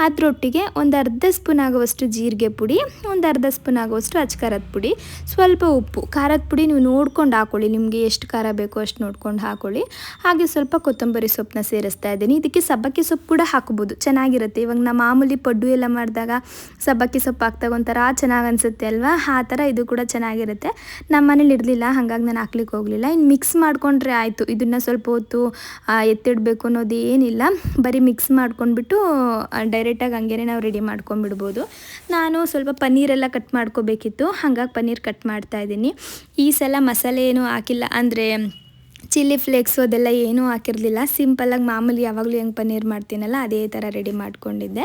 ಅದರೊಟ್ಟಿಗೆ ಒಂದು ಅರ್ಧ ಸ್ಪೂನ್ ಆಗುವಷ್ಟು ಜೀರಿಗೆ ಪುಡಿ, ಒಂದು ಅರ್ಧ ಸ್ಪೂನ್ ಆಗುವಷ್ಟು ಅಚ್ಕಾರದ ಪುಡಿ, ಸ್ವಲ್ಪ ಉಪ್ಪು. ಖಾರದ ಪುಡಿ ನೀವು ನೋಡ್ಕೊಂಡು ಹಾಕೊಳ್ಳಿ, ನಿಮಗೆ ಎಷ್ಟು ಖಾರ ಬೇಕೋ ಅಷ್ಟು ನೋಡ್ಕೊಂಡು ಹಾಕೊಳ್ಳಿ. ಹಾಗೆ ಸ್ವಲ್ಪ ಕೊತ್ತಂಬರಿ ಸೊಪ್ಪನ್ನ ಸೇರಿಸ್ತಾ ಇದ್ದೀನಿ. ಇದಕ್ಕೆ ಸಬ್ಬಕ್ಕಿ ಸೊಪ್ಪು ಕೂಡ ಹಾಕೋಬೋದು, ಚೆನ್ನಾಗಿರುತ್ತೆ. ಇವಾಗ ನಾವು ಮಾಮೂಲಿ ಪಡ್ಡು ಎಲ್ಲ ಮಾಡಿದಾಗ ಸಬ್ಬಕ್ಕಿ ಸೊಪ್ಪು ಹಾಕ್ದಾಗ ಒಂಥರ ಚೆನ್ನಾಗಿ ಅನಿಸುತ್ತೆ ಅಲ್ವಾ, ಆ ಥರ ಇದು ಕೂಡ ಚೆನ್ನಾಗಿರುತ್ತೆ. ನಮ್ಮ ಮನೇಲಿ ಇರಲಿಲ್ಲ, ಹಾಗಾಗಿ ನಾನು ಹಾಕ್ಲಿಕ್ಕೆ ಹೋಗಲಿಲ್ಲ. ಇನ್ನು ಮಿಕ್ಸ್ ಮಾಡಿಕೊಂಡ್ರೆ ಆಯಿತು. ಇದನ್ನು ಸ್ವಲ್ಪ ಹೊತ್ತು ಎತ್ತಿಡಬೇಕು ಅನ್ನೋದು ಏನಿಲ್ಲ, ಬರೀ ಮಿಕ್ಸ್ ಮಾಡ್ಕೊಂಡ್ಬಿಟ್ಟು ಡೈರೆಕ್ಟಾಗಿ ಹಂಗೇ ನಾವು ರೆಡಿ ಮಾಡ್ಕೊಂಡ್ಬಿಡ್ಬೋದು. ನಾನು ಸ್ವಲ್ಪ ಪನ್ನೀರೆಲ್ಲ ಕಟ್ ಮಾಡ್ಕೋಬೇಕಿತ್ತು, ಹಾಗಾಗಿ ಪನ್ನೀರ್ ಕಟ್ ಮಾಡ್ತಾಯಿದ್ದೀನಿ. ಈ ಸಲ ಮಸಾಲೆ ಏನೂ ಹಾಕಿಲ್ಲ, ಅಂದರೆ ಚಿಲ್ಲಿ ಫ್ಲೇಕ್ಸು ಅದೆಲ್ಲ ಏನೂ ಹಾಕಿರಲಿಲ್ಲ. ಸಿಂಪಲ್ಲಾಗಿ ಮಾಮೂಲಿ ಯಾವಾಗಲೂ ಹೆಂಗೆ ಪನ್ನೀರ್ ಮಾಡ್ತೀನಲ್ಲ ಅದೇ ಥರ ರೆಡಿ ಮಾಡ್ಕೊಂಡಿದ್ದೆ.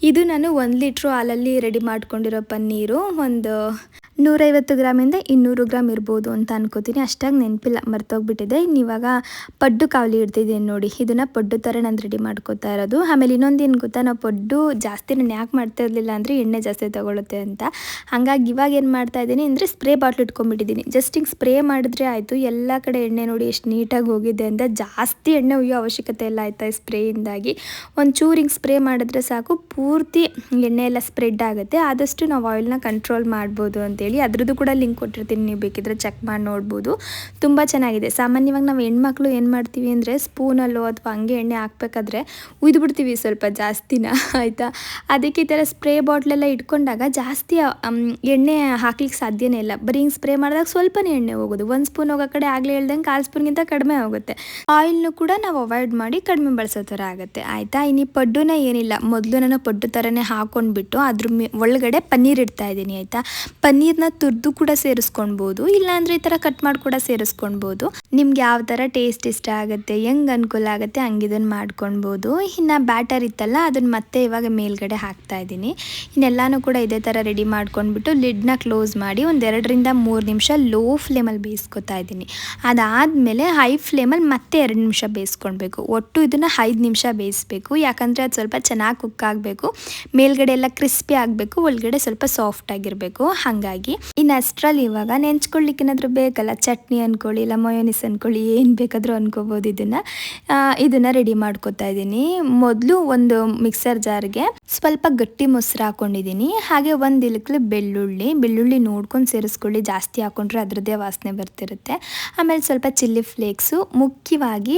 ಇದು ನಾನು 1 ಲೀಟ್ರು ಹಾಲಲ್ಲಿ ರೆಡಿ ಮಾಡ್ಕೊಂಡಿರೋ ಪನ್ನೀರು. ಒಂದು 150 ಗ್ರಾಮಿಂದ 200 ಗ್ರಾಮ್ ಇರ್ಬೋದು ಅಂತ ಅನ್ಕೋತೀನಿ, ಅಷ್ಟಾಗಿ ನೆನಪಿಲ್ಲ, ಮರ್ತೋಗ್ಬಿಟ್ಟಿದೆ. ಇವಾಗ ಪಡ್ಡು ಕಾವಲಿ ಇಡ್ತಿದ್ದೀನಿ ನೋಡಿ, ಇದನ್ನು ಪಡ್ಡು ಥರ ನಾನು ರೆಡಿ ಮಾಡ್ಕೋತಾ ಇರೋದು. ಆಮೇಲೆ ಇನ್ನೊಂದೇನು ಗೊತ್ತಾ, ನಾವು ಪಡ್ಡು ಜಾಸ್ತಿ ನಾನು ಯಾಕೆ ಮಾಡ್ತಾ ಇರಲಿಲ್ಲ ಅಂದರೆ ಎಣ್ಣೆ ಜಾಸ್ತಿ ತಗೊಳುತ್ತೆ ಅಂತ. ಹಾಗಾಗಿ ಇವಾಗ ಏನು ಮಾಡ್ತಾ ಇದ್ದೀನಿ ಅಂದರೆ ಸ್ಪ್ರೇ ಬಾಟ್ಲ್ ಇಟ್ಕೊಂಡ್ಬಿಟ್ಟಿದ್ದೀನಿ. ಜಸ್ಟ್ ಹಿಂಗೆ ಸ್ಪ್ರೇ ಮಾಡಿದ್ರೆ ಆಯಿತು, ಎಲ್ಲ ಕಡೆ ಎಣ್ಣೆ ನೋಡಿ ಎಷ್ಟು ನೀಟಾಗಿ ಹೋಗಿದೆ ಅಂತ. ಜಾಸ್ತಿ ಎಣ್ಣೆ ಉಯ್ಯೋ ಅವಶ್ಯಕತೆ ಇಲ್ಲ ಆಯಿತಾ, ಸ್ಪ್ರೇಯಿಂದಾಗಿ ಒಂಚೂರು ಹಿಂಗೆ ಸ್ಪ್ರೇ ಮಾಡಿದ್ರೆ ಸಾಕು, ಪೂರ್ತಿ ಎಣ್ಣೆ ಎಲ್ಲ ಸ್ಪ್ರೆಡ್ ಆಗುತ್ತೆ. ಆದಷ್ಟು ನಾವು ಆಯಿಲ್ನ ಕಂಟ್ರೋಲ್ ಮಾಡ್ಬೋದು ಅಂತೇಳಿ ಅದ್ರದ್ದು ಕೂಡ ಲಿಂಕ್ ಕೊಟ್ಟಿರ್ತೀನಿ, ನೀವು ಬೇಕಿದ್ರೆ ಚೆಕ್ ಮಾಡಿ ನೋಡ್ಬೋದು. ತುಂಬ ಚೆನ್ನಾಗಿದೆ. ಸಾಮಾನ್ಯವಾಗಿ ನಾವು ಹೆಣ್ಮಕ್ಳು ಏನು ಮಾಡ್ತೀವಿ ಅಂದರೆ ಸ್ಪೂನಲ್ಲೋ ಅಥವಾ ಹಂಗೆ ಎಣ್ಣೆ ಹಾಕ್ಬೇಕಾದ್ರೆ ಉಯ್ದುಬಿಡ್ತೀವಿ ಸ್ವಲ್ಪ ಜಾಸ್ತಿನ, ಆಯಿತಾ. ಅದಕ್ಕೆ ಈ ಥರ ಸ್ಪ್ರೇ ಬಾಟ್ಲೆಲ್ಲ ಇಟ್ಕೊಂಡಾಗ ಜಾಸ್ತಿ ಎಣ್ಣೆ ಹಾಕ್ಲಿಕ್ಕೆ ಸಾಧ್ಯನೇ ಇಲ್ಲ. ಬರೀ ಹಿಂಗೆ ಸ್ಪ್ರೇ ಮಾಡಿದಾಗ ಸ್ವಲ್ಪನೇ ಎಣ್ಣೆ ಹೋಗೋದು, 1 ಸ್ಪೂನ್ ಹೋಗೋ ಕಡೆ ಆಗಲೇ ಹೇಳ್ದಂಗೆ 1/4 ಸ್ಪೂನ್ಗಿಂತ ಕಡಿಮೆ ಹೋಗುತ್ತೆ. ಆಯಿಲ್ನು ಕೂಡ ನಾವು ಅವಾಯ್ಡ್ ಮಾಡಿ ಕಡಿಮೆ ಬಳಸೋ ಥರ ಆಗುತ್ತೆ, ಆಯಿತಾ. ಇನ್ನು ಪಡ್ಡುನ ಏನಿಲ್ಲ, ಮೊದಲು ನಾನು ಪಡ್ಡು ಥರನೇ ಹಾಕ್ಕೊಂಡ್ಬಿಟ್ಟು ಅದ್ರ ಒಳಗಡೆ ಪನ್ನೀರ್ ಇಡ್ತಾ ಇದ್ದೀನಿ, ಆಯಿತಾ. ಪನ್ನೀರ್ನ ತುರ್ದು ಕೂಡ ಸೇರಿಸ್ಕೊಳ್ಬೋದು, ಇಲ್ಲಾಂದರೆ ಈ ಥರ ಕಟ್ ಮಾಡಿ ಕೂಡ ಸೇರಿಸ್ಕೊಳ್ಬೋದು. ನಿಮ್ಗೆ ಯಾವ ಥರ ಟೇಸ್ಟ್ ಇಷ್ಟ ಆಗುತ್ತೆ, ಹೆಂಗೆ ಅನುಕೂಲ ಆಗುತ್ತೆ ಹಂಗೆ ಇದನ್ನು ಮಾಡ್ಕೊಳ್ಬೋದು. ಇನ್ನು ಬ್ಯಾಟರ್ ಇತ್ತಲ್ಲ ಅದನ್ನು ಮತ್ತೆ ಇವಾಗ ಮೇಲ್ಗಡೆ ಹಾಕ್ತಾ ಇದ್ದೀನಿ. ಇನ್ನೆಲ್ಲನೂ ಕೂಡ ಇದೇ ಥರ ರೆಡಿ ಮಾಡ್ಕೊಂಡ್ಬಿಟ್ಟು ಲಿಡ್ನ ಕ್ಲೋಸ್ ಮಾಡಿ ಒಂದು 2 ರಿಂದ 3 ನಿಮಿಷ ಲೋ ಫ್ಲೇಮಲ್ಲಿ ಬೇಯಿಸ್ಕೊತಾ ಇದ್ದೀನಿ. ಅದಾದಮೇಲೆ ಹೈ ಫ್ಲೇಮಲ್ಲಿ ಮತ್ತೆ 2 ನಿಮಿಷ ಬೇಯಿಸ್ಕೊಳ್ಬೇಕು. ಒಟ್ಟು ಇದನ್ನು 5 ನಿಮಿಷ ಬೇಯಿಸಬೇಕು, ಯಾಕಂದರೆ ಅದು ಸ್ವಲ್ಪ ಚೆನ್ನಾಗಿ ಕುಕ್ ಆಗಬೇಕು. ಮೇಲ್ಗಡೆ ಎಲ್ಲ ಕ್ರಿಸ್ಪಿ ಆಗಬೇಕು, ಒಳಗಡೆ ಸ್ವಲ್ಪ ಸಾಫ್ಟ್ ಆಗಿರಬೇಕು. ಹಾಗಾಗಿ ಇನ್ನು ಅಷ್ಟರಲ್ಲಿ ಇವಾಗ ನೆಂಚ್ಕೊಳ್ಳಿಕ್ಕೆ ಏನಾದರೂ ಬೇಕಲ್ಲ, ಚಟ್ನಿ ಅಂದ್ಕೊಳ್ಳಿ, ಇಲ್ಲ ಮೊಯೋನಿಸ್ ಅಂದ್ಕೊಳ್ಳಿ, ಏನು ಬೇಕಾದರೂ ಅಂದ್ಕೋಬೋದು. ಇದನ್ನು ರೆಡಿ ಮಾಡ್ಕೊತಾ ಇದ್ದೀನಿ. ಮೊದಲು ಒಂದು ಮಿಕ್ಸರ್ ಜಾರ್ಗೆ ಸ್ವಲ್ಪ ಗಟ್ಟಿ ಮೊಸರು ಹಾಕ್ಕೊಂಡಿದ್ದೀನಿ. ಹಾಗೆ 1 ಇಲಕ್ಲೆ ಬೆಳ್ಳುಳ್ಳಿ ನೋಡ್ಕೊಂಡು ಸೇರಿಸ್ಕೊಳ್ಳಿ, ಜಾಸ್ತಿ ಹಾಕ್ಕೊಂಡ್ರೆ ಅದರದ್ದೇ ವಾಸನೆ ಬರ್ತಿರುತ್ತೆ. ಆಮೇಲೆ ಸ್ವಲ್ಪ ಚಿಲ್ಲಿ ಫ್ಲೇಕ್ಸು, ಮುಖ್ಯವಾಗಿ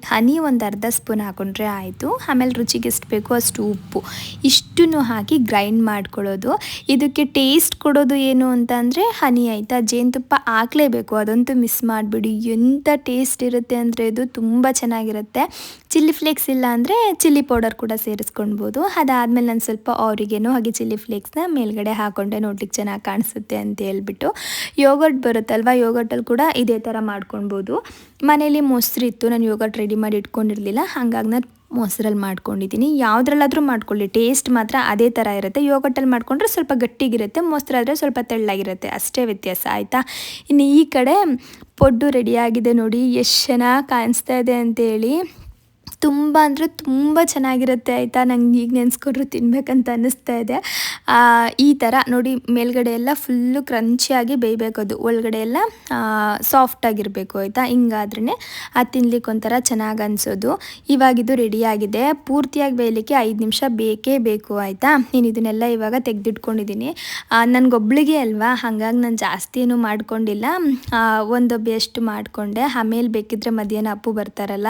ಹನಿ ಒಂದು ಅರ್ಧ ಸ್ಪೂನ್ ಹಾಕ್ಕೊಂಡ್ರೆ ಆಯಿತು. ಆಮೇಲೆ ರುಚಿಗೆ ಎಷ್ಟು ಬೇಕೋ ಅಷ್ಟು ಉಪ್ಪು, ಇಷ್ಟನ್ನು ಹಾಕಿ ಗ್ರೈಂಡ್ ಮಾಡ್ಕೊಳ್ಳೋದು. ಇದಕ್ಕೆ ಟೇಸ್ಟ್ ಕೊಡೋದು ಏನು ಅಂತ ಅಂದರೆ ಹನಿ, ಆಯಿತಾ. ಜೇನುತುಪ್ಪ ಹಾಕಲೇಬೇಕು, ಅದಂತೂ ಮಿಸ್ ಮಾಡಿಬಿಡಿ. ಎಂಥ ಟೇಸ್ಟ್ ಇರುತ್ತೆ ಅಂದರೆ ಇದು ತುಂಬ ಚೆನ್ನಾಗಿರುತ್ತೆ. ಚಿಲ್ಲಿ ಫ್ಲೇಕ್ಸ್ ಇಲ್ಲ ಅಂದರೆ ಚಿಲ್ಲಿ ಪೌಡರ್ ಕೂಡ ಸೇರಿಸ್ಕೊಳ್ಬೋದು. ಅದಾದಮೇಲೆ ನಾನು ಸ್ವಲ್ಪ ಆರಿಗೆನೋ ಹಾಗೆ ಚಿಲ್ಲಿ ಫ್ಲೇಕ್ಸ್ನ ಮೇಲ್ಗಡೆ ಹಾಕ್ಕೊಂಡೆ, ನೋಡ್ಲಿಕ್ಕೆ ಚೆನ್ನಾಗಿ ಕಾಣಿಸುತ್ತೆ ಅಂತ ಹೇಳ್ಬಿಟ್ಟು. ಯೋಗರ್ಟ್ ಬರುತ್ತಲ್ವ, ಯೋಗರ್ಟಲ್ಲಿ ಕೂಡ ಇದೇ ಥರ ಮಾಡ್ಕೊಳ್ಬೋದು. ಮನೇಲಿ ಮೊಸರು ಇತ್ತು, ನಾನು ಯೋಗರ್ಟ್ ರೆಡಿ ಮಾಡಿ ಇಟ್ಕೊಂಡಿರಲಿಲ್ಲ, ಹಾಗಾಗಿ ನಾನು ಮೊಸರಲ್ಲಿ ಮಾಡ್ಕೊಂಡಿದ್ದೀನಿ. ಯಾವುದ್ರಲ್ಲಾದರೂ ಮಾಡ್ಕೊಳ್ಳಿ, ಟೇಸ್ಟ್ ಮಾತ್ರ ಅದೇ ಥರ ಇರುತ್ತೆ. ಯೋಗರ್ಟಲ್ಲಿ ಮಾಡ್ಕೊಂಡ್ರೆ ಸ್ವಲ್ಪ ಗಟ್ಟಿಗಿರುತ್ತೆ, ಮೊಸರಾದರೆ ಸ್ವಲ್ಪ ತೆಳ್ಳಗಿರುತ್ತೆ, ಅಷ್ಟೇ ವ್ಯತ್ಯಾಸ, ಆಯಿತಾ. ಇನ್ನು ಈ ಕಡೆ ಪಡ್ಡು ರೆಡಿಯಾಗಿದೆ ನೋಡಿ, ಎಷ್ಟು ಚೆನ್ನಾಗಿ ಕಾಣಿಸ್ತಾ ಇದೆ ಅಂತೇಳಿ. ತುಂಬ ಅಂದರೆ ತುಂಬ ಚೆನ್ನಾಗಿರುತ್ತೆ, ಆಯಿತಾ. ನಂಗೆ ಈಗ ನೆನೆಸ್ಕೊಂಡ್ರು ತಿನ್ಬೇಕಂತ ಅನ್ನಿಸ್ತಾ ಇದೆ. ಈ ಥರ ನೋಡಿ, ಮೇಲ್ಗಡೆ ಎಲ್ಲ ಫುಲ್ಲು ಕ್ರಂಚಿಯಾಗಿ ಬೇಯಬೇಕು, ಅದು ಒಳಗಡೆ ಎಲ್ಲ ಸಾಫ್ಟಾಗಿರಬೇಕು, ಆಯಿತಾ. ಹಿಂಗಾದ್ರೇ ಅದು ತಿನ್ಲಿಕ್ಕೆ ಒಂಥರ ಚೆನ್ನಾಗಿ ಅನಿಸೋದು. ಇವಾಗಿದು ರೆಡಿಯಾಗಿದೆ. ಪೂರ್ತಿಯಾಗಿ ಬೇಯಲಿಕ್ಕೆ 5 ನಿಮಿಷ ಬೇಕೇ ಬೇಕು, ಆಯಿತಾ. ನೀನು ಇದನ್ನೆಲ್ಲ ಇವಾಗ ತೆಗೆದಿಟ್ಕೊಂಡಿದ್ದೀನಿ. ನನಗೊಬ್ಳಿಗೆ ಅಲ್ವಾ, ಹಾಗಾಗಿ ನಾನು ಜಾಸ್ತಿ ಏನೂ ಮಾಡ್ಕೊಂಡಿಲ್ಲ, ಒಂದು ಬೆಸ್ಟ್ ಮಾಡಿಕೊಂಡೆ. ಆಮೇಲೆ ಬೇಕಿದ್ರೆ ಮಧ್ಯಾಹ್ನ ಅಪ್ಪು ಬರ್ತಾರಲ್ಲ,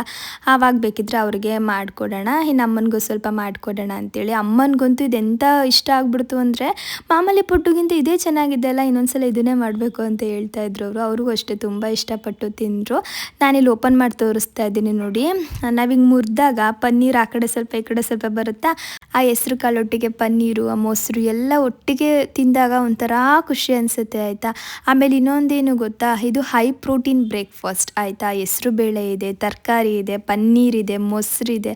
ಆವಾಗ ಬೇಕಿದ್ರೆ ಅವ್ರಿಗೆ ಮಾಡಿಕೊಡೋಣ, ಇನ್ನು ಅಮ್ಮನಿಗೂ ಸ್ವಲ್ಪ ಮಾಡಿಕೊಡೋಣ ಅಂತೇಳಿ. ಅಮ್ಮನಿಗಂತೂ ಇದೆಂಥ ಇಷ್ಟ ಆಗ್ಬಿಡ್ತು ಅಂದರೆ, ಮಾಮೂಲಿ ಪಡ್ಡುಗಿಂತ ಇದೇ ಚೆನ್ನಾಗಿದೆ ಅಲ್ಲ, ಇನ್ನೊಂದ್ಸಲ ಇದನ್ನೇ ಮಾಡಬೇಕು ಅಂತ ಹೇಳ್ತಾ ಇದ್ರು ಅವರು. ಅವ್ರಿಗೂ ಅಷ್ಟೇ ತುಂಬ ಇಷ್ಟಪಟ್ಟು ತಿಂದರು. ನಾನಿಲ್ಲಿ ಓಪನ್ ಮಾಡಿ ತೋರಿಸ್ತಾ ಇದ್ದೀನಿ ನೋಡಿ. ನಾವಿಂಗೆ ಮುರಿದಾಗ ಪನ್ನೀರ್ ಆ ಕಡೆ ಸ್ವಲ್ಪ ಈ ಕಡೆ ಸ್ವಲ್ಪ ಬರುತ್ತಾ, ಆ ಹೆಸ್ರು ಕಾಳೊಟ್ಟಿಗೆ ಪನ್ನೀರು, ಆ ಮೊಸರು ಎಲ್ಲ ಒಟ್ಟಿಗೆ ತಿಂದಾಗ ಒಂಥರ ಖುಷಿ ಅನಿಸುತ್ತೆ, ಆಯಿತಾ. ಆಮೇಲೆ ಇನ್ನೊಂದೇನು ಗೊತ್ತಾ, ಇದು ಹೈ ಪ್ರೋಟೀನ್ ಬ್ರೇಕ್ಫಾಸ್ಟ್, ಆಯಿತಾ. ಹೆಸರು ಬೇಳೆ ಇದೆ, ತರಕಾರಿ ಇದೆ, ಪನ್ನೀರ್ ಇದೆ, ಮೊಸರಿದೆ,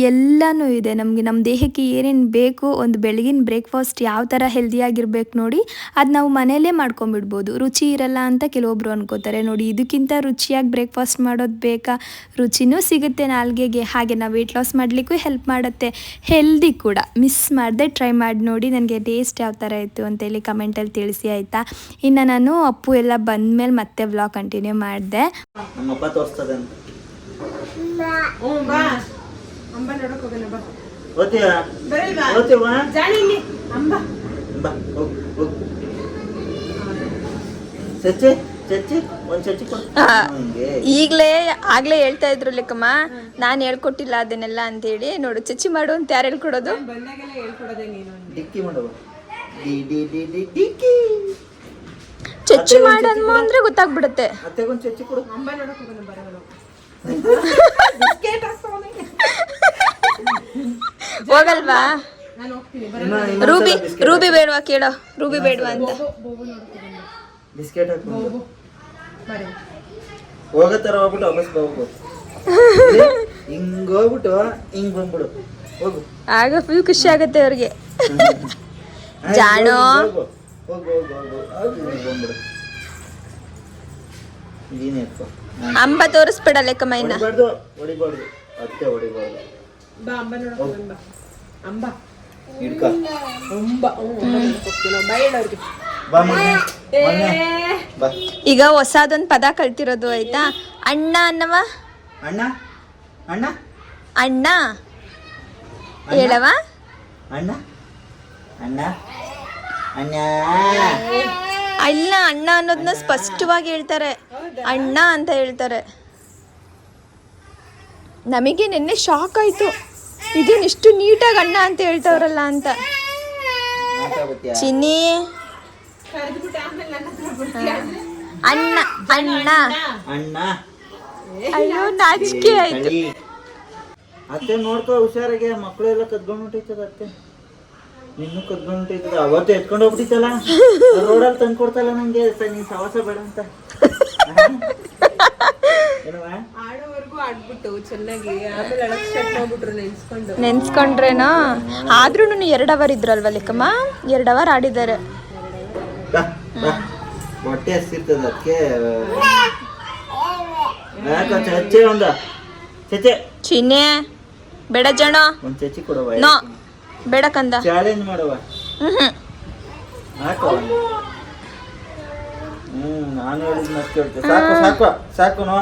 ಎಲ್ಲನೂ ಇದೆ. ನಮ್ಮ ದೇಹಕ್ಕೆ ಏನೇನು ಬೇಕು, ಒಂದು ಬೆಳಗಿನ ಬ್ರೇಕ್ಫಾಸ್ಟ್ ಯಾವ ಥರ ಹೆಲ್ದಿಯಾಗಿರ್ಬೇಕು ನೋಡಿ, ಅದು ನಾವು ಮನೆಯಲ್ಲೇ ಮಾಡ್ಕೊಂಬಿಡ್ಬೋದು. ರುಚಿ ಇರಲ್ಲ ಅಂತ ಕೆಲವೊಬ್ರು ಅನ್ಕೋತಾರೆ ನೋಡಿ, ಇದಕ್ಕಿಂತ ರುಚಿಯಾಗಿ ಬ್ರೇಕ್ಫಾಸ್ಟ್ ಮಾಡೋದು ಬೇಕಾ, ರುಚಿನೂ ಸಿಗುತ್ತೆ ನಾಲ್ಗೆಗೆ, ಹಾಗೆ ನಾವು ವೆಯ್ಟ್ ಲಾಸ್ ಮಾಡಲಿಕ್ಕೂ ಹೆಲ್ಪ್ ಮಾಡುತ್ತೆ, ಹೆಲ್ದಿ ಕೂಡ. ಮಿಸ್ ಮಾಡದೆ ಟ್ರೈ ಮಾಡಿ ನೋಡಿ, ನನಗೆ ಟೇಸ್ಟ್ ಯಾವ ಥರ ಇತ್ತು ಅಂತೇಳಿ ಕಮೆಂಟಲ್ಲಿ ತಿಳಿಸಿ, ಆಯಿತಾ. ಇನ್ನು ನಾನು ಅಪ್ಪು ಎಲ್ಲ ಬಂದಮೇಲೆ ಮತ್ತೆ ವ್ಲಾಗ್ ಕಂಟಿನ್ಯೂ ಮಾಡಿದೆ. ಬಾ ಅಂಬ ನೋಡಕ್ ಹೋಗೋಣ ಬಾ. ಓದ್ತೀಯಾ ಬರಲ್ವಾ? ಓದ್ತೀವಾ ಜಾಣಿ ಇಲ್ಲಿ ಅಂಬ. ಬಾ ಹೋಗು ಹೋಗು ಚಚ್ಚಿ ಚಚ್ಚಿ ಒಂದು ಚಚ್ಚಿ ಕೊಡು ಹಂಗೆ ಆಗ್ಲೇ ಹೇಳ್ತಾ ಇದ್ರು ಲೆಕ್ಕಮ್ಮ, ನಾನು ಹೇಳ್ಕೊಟ್ಟಿಲ್ಲ ಅದನ್ನೆಲ್ಲ ಅಂತೇಳಿ. ನೋಡು ಚಚ್ಚಿ ಮಾಡು ಅಂತ ಯಾರು ಹೇಳ್ಕೊಡೋದು? ಬಂದಾಗೆಲ್ಲ ಹೇಳ್ಕೊಡೋದೇ ನೀನು. ಡಿಕ್ಕಿ ಮಾಡುವ ಡಿ ಡಿ ಡಿ ಡಿ ಡಿಕ್ಕಿ ಚಚ್ಚಿ ಮಾಡನ್ಮ ಅಂದ್ರೆ ಗೊತ್ತಾಗ್ಬಿಡುತ್ತೆ. ಅತ್ತೆಗೊಂದು ಚಚ್ಚಿ ಕೊಡು. ಅಂಬ ನೋಡಕ್ ಹೋಗೋಣ ಬರೋಣ. ಹೋಗಲ್ವಾ? ನಾನು ಹೋಗ್ತೀನಿ. ರೂಬಿ ರೂಬಿ ಬೇಡವಾ ಕೇಳೋ, ರೂಬಿ ಬೇಡವಾ ಅಂತ. ಬೋಬು ನೋಡಕ್ ಹೋಗೋಣ. ಬಿಸ್ಕೆಟ್ ಹಾಕೊಂಡು ಬರೀ ಹೋಗೋ ಥರ ಹೋಗ್ಬಿಟ್ಟು ವಾಪಸ್ ಹೋಗ್ಬೋದು. ಹಿಂಗ್ ಹೋಗ್ಬಿಟ್ಟು ಹಿಂಗ್ ಬಂದ್ಬಿಡು ಹೋಗು. ಆಗ ಫುಲ್ ಖುಷಿ ಆಗುತ್ತೆ ಅವ್ರಿಗೆ. ಜಾಣೋ ಹೋಗು ಹೋಗು ಹೋಗು ಹೋಗು ಹೋಗು ಬಂದ್ಬಿಡು. ನೀನೇ ಎತ್ಕೊ. ಅಂಬ ತೋರಿಸ್ಬೇಡ ಲೆಕ್ಕಮ್ಮ ಇನ್ನ. ಹೊಡಿಬಾರ್ದು ಹೊಡಿಬಾರ್ದು ಅತ್ತೆ ಹೊಡಿಬಾರ್ದು. ಬಾ ಅಂಬ ನೋಡಕ್ ಹೋಗೋಣ ಬಾ. ಅಂಬ ಹಿಡ್ಕ ಅಂಬ ಹೋಗ್ತೀವಿ. ಬಾ ಹೇಳೋರ್ಗೆ. ಬಾ ಮೊನ್ನೆ ಮೊನ್ನೆ ಬಾ. ಈಗ ಹೊಸದೊಂದು ಪದ ಕಲ್ತಿರೋದು ಆಯ್ತಾ. ಅಣ್ಣ ಅನ್ನವ, ಅಣ್ಣ ಅಣ್ಣ ಅಣ್ಣ ಹೇಳವ. ಅಣ್ಣ ಅಣ್ಣ ಅಣ್ಣ ಅಲ್ಲ, ಅಣ್ಣ ಅನ್ನೋದನ್ನ ಸ್ಪಷ್ಟವಾಗಿ ಹೇಳ್ತಾರೆ, ಅಣ್ಣ ಅಂತ ಹೇಳ್ತಾರೆ. ನಮಗೆ ನಿನ್ನೆ ಶಾಕ್ ಆಯ್ತು, ಇದೇನಿಷ್ಟು ನೀಟಾಗಿ ಅಣ್ಣ ಅಂತ ಹೇಳ್ತಾವ್ರಲ್ಲ ಅಂತ. ಮಾತಾಡ್ಬಿಟ್ಯಾ? ಚಿನ್ನಿ ಕರೆದ್ಬಿಟ್ಟು ಆಮೇಲೆ ನನ್ನ ಹತ್ರ ಬರ್ತೀಯ. ಅಣ್ಣ ಅಣ್ಣ ಅಣ್ಣ ಅಯ್ಯೋ ನಾಚಿಕೆ ಆಯ್ತು. ತಡಿ. ಅತ್ತೆ ನೋಡ್ಕೊ ಹುಷಾರಾಗೆ, ಮಕ್ಕಳು ಎಲ್ಲ ಕದ್ಕೊಂಡು ಹೊಂಟೈತದ ಅತ್ತೆ. ನಿನ್ನೂ ಕದ್ಕೊಂಡು ಹೊಂಟೈತದ. ಅವತ್ತು ಎತ್ಕೊಂಡು ಹೋಗ್ಬಿಟ್ಟಿತ್ತಲ್ಲ ರೋಡಲ್ಲಿ ತಂದು ಕೊಡ್ತಲ್ಲ ನಂಗೆ, ನೀನ್ ಸವಾಸ ಬೇಡ ಅಂತ. ಏನವಾ ಆಡೋವರೆಗೂ ಆಡ್ಬಿಟ್ಟು ಚೆನ್ನಾಗಿ ಆಮೇಲೆ ಅಳಕ್ ಸ್ಟಾರ್ಟ್ ಮಾಡ್ಬಿಟ್ರು ನೆನ್ಸ್ಕೊಂಡು. ನೆನ್ಸ್ಕೊಂಡ್ರೇನೋ. ಆದ್ರೂ 2 ಅವರ್ ಇದ್ರಲ್ವ ಲೆಕ್ಕಮ್ಮ, 2 ಅವರ್ ಆಡಿದ್ದಾರೆ. ಬಾ ಬಾ ಹೊಟ್ಟೆ ಹಸಿರ್ತದ ಅದಕ್ಕೆ. ಯಾಕೋ ಚಚ್ಚೆ ಒಂದು ಚಚ್ಚೆ ಚಿನ್ನೆ ಬೇಡ ಜಣ, ಒಂದು ಚಚ್ಚಿ ಕೊಡವ. ನೋ ಬೇಡ ಕಂದ. ಚಾಲೆಂಜ್ ಮಾಡುವ. ಹ್ಮ್ ಹಾಕೋ. ನಾನು ಹೇಳಿದ್ನ ಕೇಳ್ತೆ. ಸಾಕು ಸಾಕು ಸಾಕು ನೋ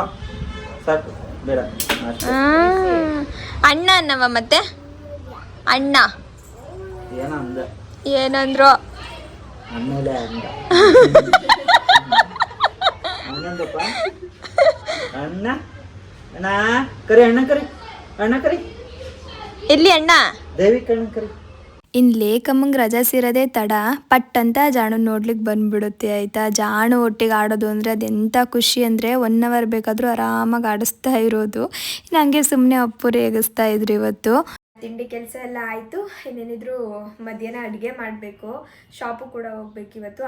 ಸಾಕು ಬೇಡ ಅಷ್ಟೇ. ಅಣ್ಣ ಅನ್ನವ ಮತ್ತೆ. ಅಣ್ಣ ಏನ ಅಂದ, ಏನಂದ್ರು? ಆಮೇಲೆ ಅಂದ. ಅಣ್ಣಂದಪ್ಪ ಅಣ್ಣ ಅಣ್ಣ ಕರಿ, ಅಣ್ಣ ಕರಿ, ಅಣ್ಣ ಕರಿ, ಎಲ್ಲಿ ಅಣ್ಣ? ದಯವಿಟ್ಟು ಅಣ್ಣ ಕರಿ. ಇನ್ನು ಲೇಕಮ್ಮಂಗೆ ರಜಾ ಸೇರೋದೇ ತಡ, ಪಟ್ ಅಂತ ಜಾಣು ನೋಡ್ಲಿಕ್ಕೆ ಬಂದ್ಬಿಡುತ್ತೆ ಆಯಿತಾ. ಜಾಣು ಒಟ್ಟಿಗೆ ಆಡೋದು ಅಂದರೆ ಅದೆಂಥ ಖುಷಿ ಅಂದರೆ 1 ಅವರ್ ಬೇಕಾದರೂ ಆರಾಮಾಗಿ ಆಡಿಸ್ತಾ ಇರೋದು. ಇನ್ನು ಹಂಗೆ ಸುಮ್ಮನೆ ಅಪ್ಪು ರೇಗಿಸ್ತಾ ಇದ್ರು ಇವತ್ತು. ತಿಂಡಿ ಕೆಲಸ ಎಲ್ಲ ಆಯಿತು. ಇನ್ನೇನಿದ್ರು ಮಧ್ಯಾಹ್ನ ಅಡುಗೆ ಮಾಡಬೇಕು, ಶಾಪು ಕೂಡ ಹೋಗ್ಬೇಕು ಇವತ್ತು.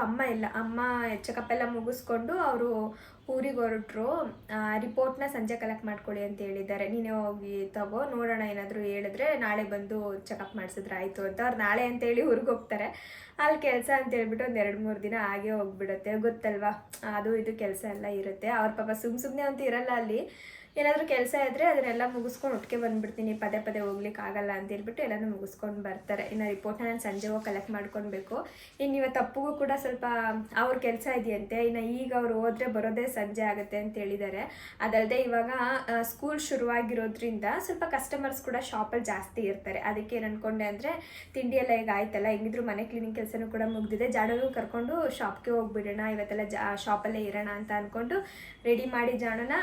ಅಮ್ಮ ಚೆಕಪ್ ಎಲ್ಲ ಮುಗಿಸ್ಕೊಂಡು ಅವರು ಊರಿಗೆ ಹೊರಟ್ರು. ರಿಪೋರ್ಟ್ನ ಸಂಜೆ ಕಲೆಕ್ಟ್ ಮಾಡ್ಕೊಳ್ಳಿ ಅಂತ ಹೇಳಿದ್ದಾರೆ. ನೀನೇ ಹೋಗಿ ತಗೋ, ನೋಡೋಣ ಏನಾದರೂ ಹೇಳಿದ್ರೆ ನಾಳೆ ಬಂದು ಚೆಕಪ್ ಮಾಡಿಸಿದ್ರೆ ಆಯಿತು ಅಂತ. ಅವ್ರು ನಾಳೆ ಅಂತೇಳಿ ಊರಿಗೆ ಹೋಗ್ತಾರೆ. ಅಲ್ಲಿ ಕೆಲಸ ಅಂತ ಹೇಳ್ಬಿಟ್ಟು ಒಂದು 2-3 ದಿನ ಹಾಗೆ ಹೋಗ್ಬಿಡುತ್ತೆ. ಗೊತ್ತಲ್ವಾ, ಅದು ಇದು ಕೆಲಸ ಎಲ್ಲ ಇರುತ್ತೆ. ಅವ್ರ ಪಾಪ ಸುಮ್ಮನೆ ಅಂತೂ ಇರಲ್ಲ ಅಲ್ಲಿ. ಏನಾದರೂ ಕೆಲಸ ಇದ್ದರೆ ಅದನ್ನೆಲ್ಲ ಮುಗಿಸ್ಕೊಂಡು ಒಟ್ಟಿಗೆ ಬಂದುಬಿಡ್ತೀನಿ, ಪದೇ ಪದೇ ಹೋಗ್ಲಿಕ್ಕೆ ಆಗಲ್ಲ ಅಂತ ಹೇಳ್ಬಿಟ್ಟು ಎಲ್ಲನೂ ಮುಗಿಸ್ಕೊಂಡು ಬರ್ತಾರೆ. ಇನ್ನು ರಿಪೋರ್ಟ್ನ ನಾನು ಸಂಜೆ ಹೋಗಿ ಕಲೆಕ್ಟ್ ಮಾಡ್ಕೊಳ್ಬೇಕು. ಇನ್ನು ಇವತ್ತು ಅಪ್ಪುಗೂ ಕೂಡ ಸ್ವಲ್ಪ ಅವ್ರ ಕೆಲಸ ಇದೆಯಂತೆ. ಇನ್ನು ಈಗ ಅವ್ರು ಹೋದರೆ ಬರೋದೇ ಸಂಜೆ ಆಗುತ್ತೆ ಅಂತ ಹೇಳಿದ್ದಾರೆ. ಅದಲ್ಲದೆ ಇವಾಗ ಸ್ಕೂಲ್ ಶುರುವಾಗಿರೋದ್ರಿಂದ ಸ್ವಲ್ಪ ಕಸ್ಟಮರ್ಸ್ ಕೂಡ ಶಾಪಲ್ಲಿ ಜಾಸ್ತಿ ಇರ್ತಾರೆ. ಅದಕ್ಕೆ ಏನು ಅಂದ್ಕೊಂಡೆ ಅಂದರೆ, ತಿಂಡಿ ಎಲ್ಲ ಈಗ ಆಯ್ತಲ್ಲ, ಹೆಂಗಿದ್ರು ಮನೆ ಕ್ಲೀನಿಂಗ್ ಕೆಲಸನೂ ಕೂಡ ಮುಗಿದಿದೆ, ಜಾಣನು ಕರ್ಕೊಂಡು ಶಾಪ್ಗೆ ಹೋಗ್ಬಿಡೋಣ, ಇವತ್ತೆಲ್ಲ ಶಾಪಲ್ಲೇ ಇರೋಣ ಅಂತ ಅಂದ್ಕೊಂಡು ರೆಡಿ ಮಾಡಿ ಜಾಣನ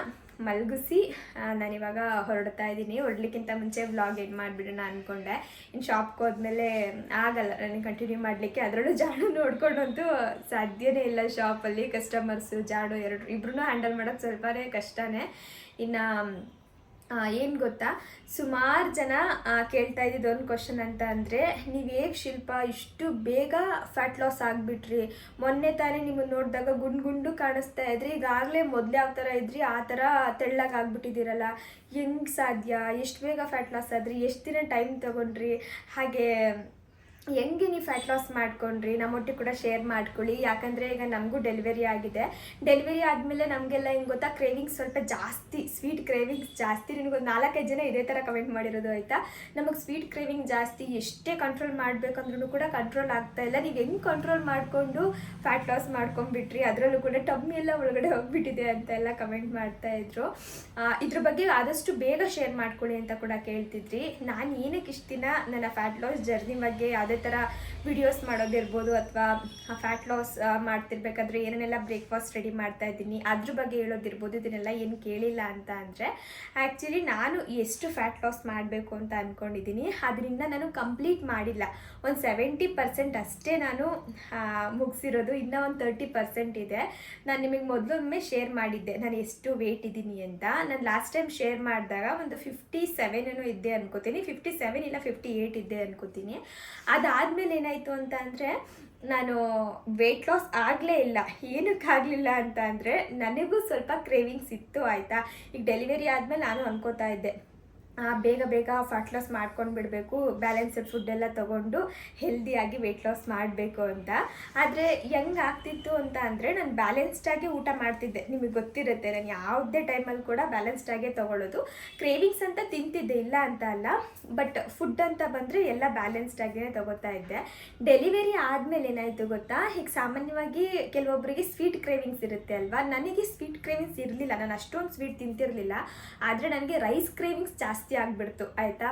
ಮಲಗಿಸಿ ನಾನಿವಾಗ ಹೊರಡ್ತಾ ಇದ್ದೀನಿ. ಹೊರಡ್ಲಿಕ್ಕಿಂತ ಮುಂಚೆ ವ್ಲಾಗ್ ಎಂಡ್ ಮಾಡಿಬಿಡೋಣ ಅಂದ್ಕೊಂಡೆ. ಇನ್ನು ಶಾಪ್ಗೆ ಹೋದ್ಮೇಲೆ ಆಗಲ್ಲ ನನಗೆ ಕಂಟಿನ್ಯೂ ಮಾಡಲಿಕ್ಕೆ. ಅದರಲ್ಲೂ ಜಾಡು ನೋಡ್ಕೊಂಡಂತೂ ಸಾಧ್ಯನೇ ಇಲ್ಲ. ಶಾಪಲ್ಲಿ ಕಸ್ಟಮರ್ಸು ಜಾಡು ಇಬ್ರು ಹ್ಯಾಂಡಲ್ ಮಾಡೋದು ಸ್ವಲ್ಪನೇ ಕಷ್ಟನೇ. ಇನ್ನು ಏನು ಗೊತ್ತಾ, ಸುಮಾರು ಜನ ಕೇಳ್ತಾ ಇದ್ದಿದ್ದು ಒಂದು ಕ್ವಶನ್ ಅಂತ ಅಂದರೆ, ನೀವು ಹೇಗೆ ಶಿಲ್ಪ ಇಷ್ಟು ಬೇಗ ಫ್ಯಾಟ್ ಲಾಸ್ ಆಗಿಬಿಟ್ರಿ? ಮೊನ್ನೆ ತಾನೇ ನಿಮ್ಮನ್ನು ನೋಡಿದಾಗ ಗುಂಡು ಕಾಣಿಸ್ತಾ ಇದ್ರಿ, ಈಗಾಗಲೇ ಮೊದಲೇ ಯಾವ ಥರ ಇದ್ರಿ ಆ ಥರ ತೆಳ್ಳಗೆ ಆಗಿಬಿಟ್ಟಿದ್ದೀರಲ್ಲ, ಹೆಂಗೆ ಸಾಧ್ಯ? ಎಷ್ಟು ಬೇಗ ಫ್ಯಾಟ್ ಲಾಸ್ ಆದ್ರಿ? ಎಷ್ಟು ದಿನ ಟೈಮ್ ತೊಗೊಂಡ್ರಿ? ಹಾಗೆ ಹೆಂಗೆ ನೀವು ಫ್ಯಾಟ್ ಲಾಸ್ ಮಾಡ್ಕೊಂಡ್ರಿ ನಮ್ಮೊಟ್ಟಿಗೆ ಕೂಡ ಶೇರ್ ಮಾಡ್ಕೊಳ್ಳಿ. ಯಾಕಂದರೆ ಈಗ ನಮಗೂ ಡೆಲಿವರಿ ಆಗಿದೆ. ಡೆಲಿವರಿ ಆದಮೇಲೆ ನಮಗೆಲ್ಲ ಹಿಂಗೆ ಗೊತ್ತಾ, ಕ್ರೇವಿಂಗ್ಸ್ ಸ್ವಲ್ಪ ಜಾಸ್ತಿ, ಸ್ವೀಟ್ ಕ್ರೇವಿಂಗ್ಸ್ ಜಾಸ್ತಿ. ನಿನಗೊಂದು 4-5 ಜನ ಇದೇ ಥರ ಕಮೆಂಟ್ ಮಾಡಿರೋದು ಆಯಿತಾ. ನಮಗೆ ಸ್ವೀಟ್ ಕ್ರೇವಿಂಗ್ ಜಾಸ್ತಿ, ಎಷ್ಟೇ ಕಂಟ್ರೋಲ್ ಮಾಡಬೇಕಂದ್ರೂ ಕೂಡ ಕಂಟ್ರೋಲ್ ಆಗ್ತಾಯಿಲ್ಲ. ನೀವು ಹೆಂಗೆ ಕಂಟ್ರೋಲ್ ಮಾಡಿಕೊಂಡು ಫ್ಯಾಟ್ ಲಾಸ್ ಮಾಡ್ಕೊಂಡ್ಬಿಟ್ರಿ, ಅದರಲ್ಲೂ ಕೂಡ ಟಮ್ಮಿ ಎಲ್ಲ ಒಳಗಡೆ ಹೋಗ್ಬಿಟ್ಟಿದೆ ಅಂತೆಲ್ಲ ಕಮೆಂಟ್ ಮಾಡ್ತಾಯಿದ್ರು. ಇದ್ರ ಬಗ್ಗೆ ಆದಷ್ಟು ಬೇಗ ಶೇರ್ ಮಾಡ್ಕೊಳ್ಳಿ ಅಂತ ಕೂಡ ಕೇಳ್ತಿದ್ರಿ. ನಾನು ಏನಕ್ಕೆ ಇಷ್ಟು ದಿನ ನನ್ನ ಫ್ಯಾಟ್ ಲಾಸ್ ಜರ್ನಿ ಬಗ್ಗೆ ಯಾವುದೇ ಥರ ವಿಡಿಯೋಸ್ ಮಾಡೋದಿರ್ಬೋದು, ಅಥವಾ ಫ್ಯಾಟ್ ಲಾಸ್ ಮಾಡ್ತಿರ್ಬೇಕಾದ್ರೆ ಏನೇನೆಲ್ಲ ಬ್ರೇಕ್ಫಾಸ್ಟ್ ರೆಡಿ ಮಾಡ್ತಾ ಇದ್ದೀನಿ ಅದ್ರ ಬಗ್ಗೆ ಹೇಳೋದಿರ್ಬೋದು, ಇದನ್ನೆಲ್ಲ ಏನು ಕೇಳಿಲ್ಲ ಅಂತ ಅಂದರೆ, ಆ್ಯಕ್ಚುಲಿ ನಾನು ಎಷ್ಟು ಫ್ಯಾಟ್ ಲಾಸ್ ಮಾಡಬೇಕು ಅಂತ ಅಂದ್ಕೊಂಡಿದ್ದೀನಿ ಅದರಿಂದ ನಾನು ಕಂಪ್ಲೀಟ್ ಮಾಡಿಲ್ಲ. ಒಂದು 70% ಅಷ್ಟೇ ನಾನು ಮುಗಿಸಿರೋದು. ಇನ್ನೂ ಒಂದು 30% ಇದೆ. ನಾನು ನಿಮಗೆ ಮೊದಲೊಮ್ಮೆ ಶೇರ್ ಮಾಡಿದ್ದೆ ನಾನು ಎಷ್ಟು ವೇಟ್ ಇದ್ದೀನಿ ಅಂತ. ನಾನು ಲಾಸ್ಟ್ ಟೈಮ್ ಶೇರ್ ಮಾಡಿದಾಗ ಒಂದು 57 ಇದ್ದೆ ಅನ್ಕೋತೀನಿ, 57 ಇಲ್ಲ 58 ಇದ್ದೆ ಅನ್ಕೋತೀನಿ. ಅದಾದಮೇಲೆ ಏನಾಯಿತು ಅಂತ ಅಂದರೆ, ನಾನು ವೆಯ್ಟ್ ಲಾಸ್ ಆಗಲೇ ಇಲ್ಲ. ಏನಕ್ಕಾಗಲಿಲ್ಲ ಅಂತ ಅಂದರೆ, ನನಗೂ ಸ್ವಲ್ಪ ಕ್ರೇವಿಂಗ್ಸ್ ಇತ್ತು ಆಯಿತಾ. ಈಗ ಡೆಲಿವರಿ ಆದಮೇಲೆ ನಾನು ಅನ್ಕೋತಾ ಇದ್ದೆ ಬೇಗ ಬೇಗ ಫ್ಯಾಟ್ ಲಾಸ್ ಮಾಡ್ಕೊಂಡು ಬಿಡಬೇಕು, ಬ್ಯಾಲೆನ್ಸ್ಡ್ ಫುಡ್ಡೆಲ್ಲ ತೊಗೊಂಡು ಹೆಲ್ದಿಯಾಗಿ ವೆಯ್ಟ್ ಲಾಸ್ ಮಾಡಬೇಕು ಅಂತ. ಆದರೆ ಹೆಂಗೆ ಆಗ್ತಿತ್ತು ಅಂತ ಅಂದರೆ, ನಾನು ಬ್ಯಾಲೆನ್ಸ್ಡಾಗಿ ಊಟ ಮಾಡ್ತಿದ್ದೆ. ನಿಮಗೆ ಗೊತ್ತಿರುತ್ತೆ, ನಾನು ಯಾವುದೇ ಟೈಮಲ್ಲಿ ಕೂಡ ಬ್ಯಾಲೆನ್ಸ್ಡಾಗೇ ತೊಗೊಳ್ಳೋದು. ಕ್ರೇವಿಂಗ್ಸ್ ಅಂತ ತಿಂತಿದ್ದೆ, ಇಲ್ಲ ಅಂತ ಅಲ್ಲ, ಬಟ್ ಫುಡ್ ಅಂತ ಬಂದರೆ ಎಲ್ಲ ಬ್ಯಾಲೆನ್ಸ್ಡಾಗೇ ತೊಗೋತಾ ಇದ್ದೆ. ಡೆಲಿವರಿ ಆದಮೇಲೆ ಏನಾಯಿತು ಗೊತ್ತಾ, ಈಗ ಸಾಮಾನ್ಯವಾಗಿ ಕೆಲವೊಬ್ಬರಿಗೆ ಸ್ವೀಟ್ ಕ್ರೇವಿಂಗ್ಸ್ ಇರುತ್ತೆ ಅಲ್ವಾ. ನನಗೆ ಸ್ವೀಟ್ ಕ್ರೇವಿಂಗ್ಸ್ ಇರಲಿಲ್ಲ, ನಾನು ಅಷ್ಟೊಂದು ಸ್ವೀಟ್ ತಿಂತಿರಲಿಲ್ಲ. ಆದರೆ ನನಗೆ ರೈಸ್ ಕ್ರೇವಿಂಗ್ಸ್ ಜಾಸ್ತಿ ಆಗಿಬಿಡ್ತು ಆಯಿತಾ.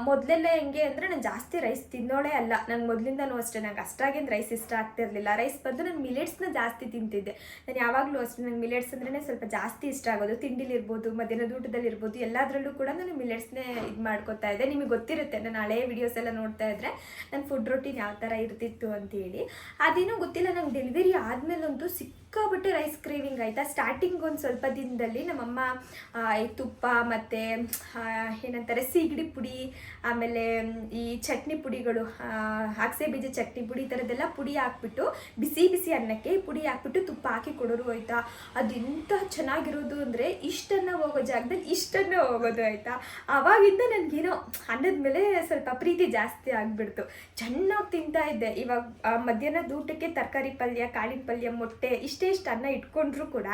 ಮೊದಲೆಲ್ಲ ಹೆಂಗೆ ಅಂದರೆ, ನಾನು ಜಾಸ್ತಿ ರೈಸ್ ತಿನ್ನೋಳೇ ಅಲ್ಲ. ನಾನು ಮೊದಲಿಂದನೂ ಅಷ್ಟೇ, ನಂಗೆ ಅಷ್ಟಾಗೇನು ರೈಸ್ ಇಷ್ಟ ಆಗ್ತಿರ್ಲಿಲ್ಲ. ರೈಸ್ ಬದಲು ನಾನು ಮಿಲೆಟ್ಸ್ನ ಜಾಸ್ತಿ ತಿಂತಿದ್ದೆ. ನಾನು ಯಾವಾಗಲೂ ಅಷ್ಟೇ, ನಂಗೆ ಮಿಲೆಟ್ಸ್ ಅಂದ್ರೇ ಸ್ವಲ್ಪ ಜಾಸ್ತಿ ಇಷ್ಟ ಆಗೋದು. ತಿಂಡಿಲಿರ್ಬೋದು, ಮಧ್ಯಾಹ್ನದ ಊಟದಲ್ಲಿರ್ಬೋದು, ಎಲ್ಲದರಲ್ಲೂ ಕೂಡ ನಾನು ಮಿಲೆಟ್ಸ್ನೇ ಇದು ಮಾಡ್ಕೊತಾ ಇದ್ದೆ. ನಿಮಗೆ ಗೊತ್ತಿರುತ್ತೆ, ನಾನು ಹಳೆ ವಿಡಿಯೋಸ್ ಎಲ್ಲ ನೋಡ್ತಾ ಇದ್ದರೆ ನನ್ನ ಫುಡ್ ರೊಟೀನ್ ಯಾವ ಥರ ಇರ್ತಿತ್ತು ಅಂತೇಳಿ. ಅದೇನೋ ಗೊತ್ತಿಲ್ಲ, ನಂಗೆ ಡೆಲಿವರಿ ಆದಮೇಲಂತೂ ಸಿಕ್ಕಾಬಿಟ್ಟೆ ರೈಸ್ ಕ್ರೇವಿಂಗ್ ಆಯಿತಾ. ಸ್ಟಾರ್ಟಿಂಗ್ ಒಂದು ಸ್ವಲ್ಪ ದಿನದಲ್ಲಿ ನಮ್ಮಮ್ಮ ಈ ತುಪ್ಪ ಮತ್ತು ಏನಂತಾರೆ ಸೀಗಡಿ ಪುಡಿ, ಆಮೇಲೆ ಈ ಚಟ್ನಿ ಪುಡಿಗಳು, ಅಗಸೆ ಬೀಜ ಚಟ್ನಿ ಪುಡಿ, ಈ ಥರದ್ದೆಲ್ಲ ಪುಡಿ ಹಾಕ್ಬಿಟ್ಟು ಬಿಸಿ ಬಿಸಿ ಅನ್ನಕ್ಕೆ ಪುಡಿ ಹಾಕ್ಬಿಟ್ಟು ತುಪ್ಪ ಹಾಕಿ ಕೊಡೋರು ಆಯಿತಾ. ಅದು ಎಂಥ ಚೆನ್ನಾಗಿರೋದು ಅಂದರೆ, ಇಷ್ಟನ್ನು ಹೋಗೋ ಜಾಗದಲ್ಲಿ ಇಷ್ಟನ್ನು ಹೋಗೋದು ಆಯಿತಾ. ಆವಾಗಿಂದ ನನಗೇನೋ ಅನ್ನದ ಮೇಲೆ ಸ್ವಲ್ಪ ಪ್ರೀತಿ ಜಾಸ್ತಿ ಆಗಿಬಿಡ್ತು. ಚೆನ್ನಾಗಿ ತಿಂತಾ ಇದ್ದೆ. ಇವಾಗ ಮಧ್ಯಾಹ್ನದ ಊಟಕ್ಕೆ ತರಕಾರಿ ಪಲ್ಯ, ಕಾಳಿನ ಪಲ್ಯ, ಮೊಟ್ಟೆ ಇಷ್ಟು ಅನ್ನ ಇಟ್ಕೊಂಡ್ರು ಕೂಡ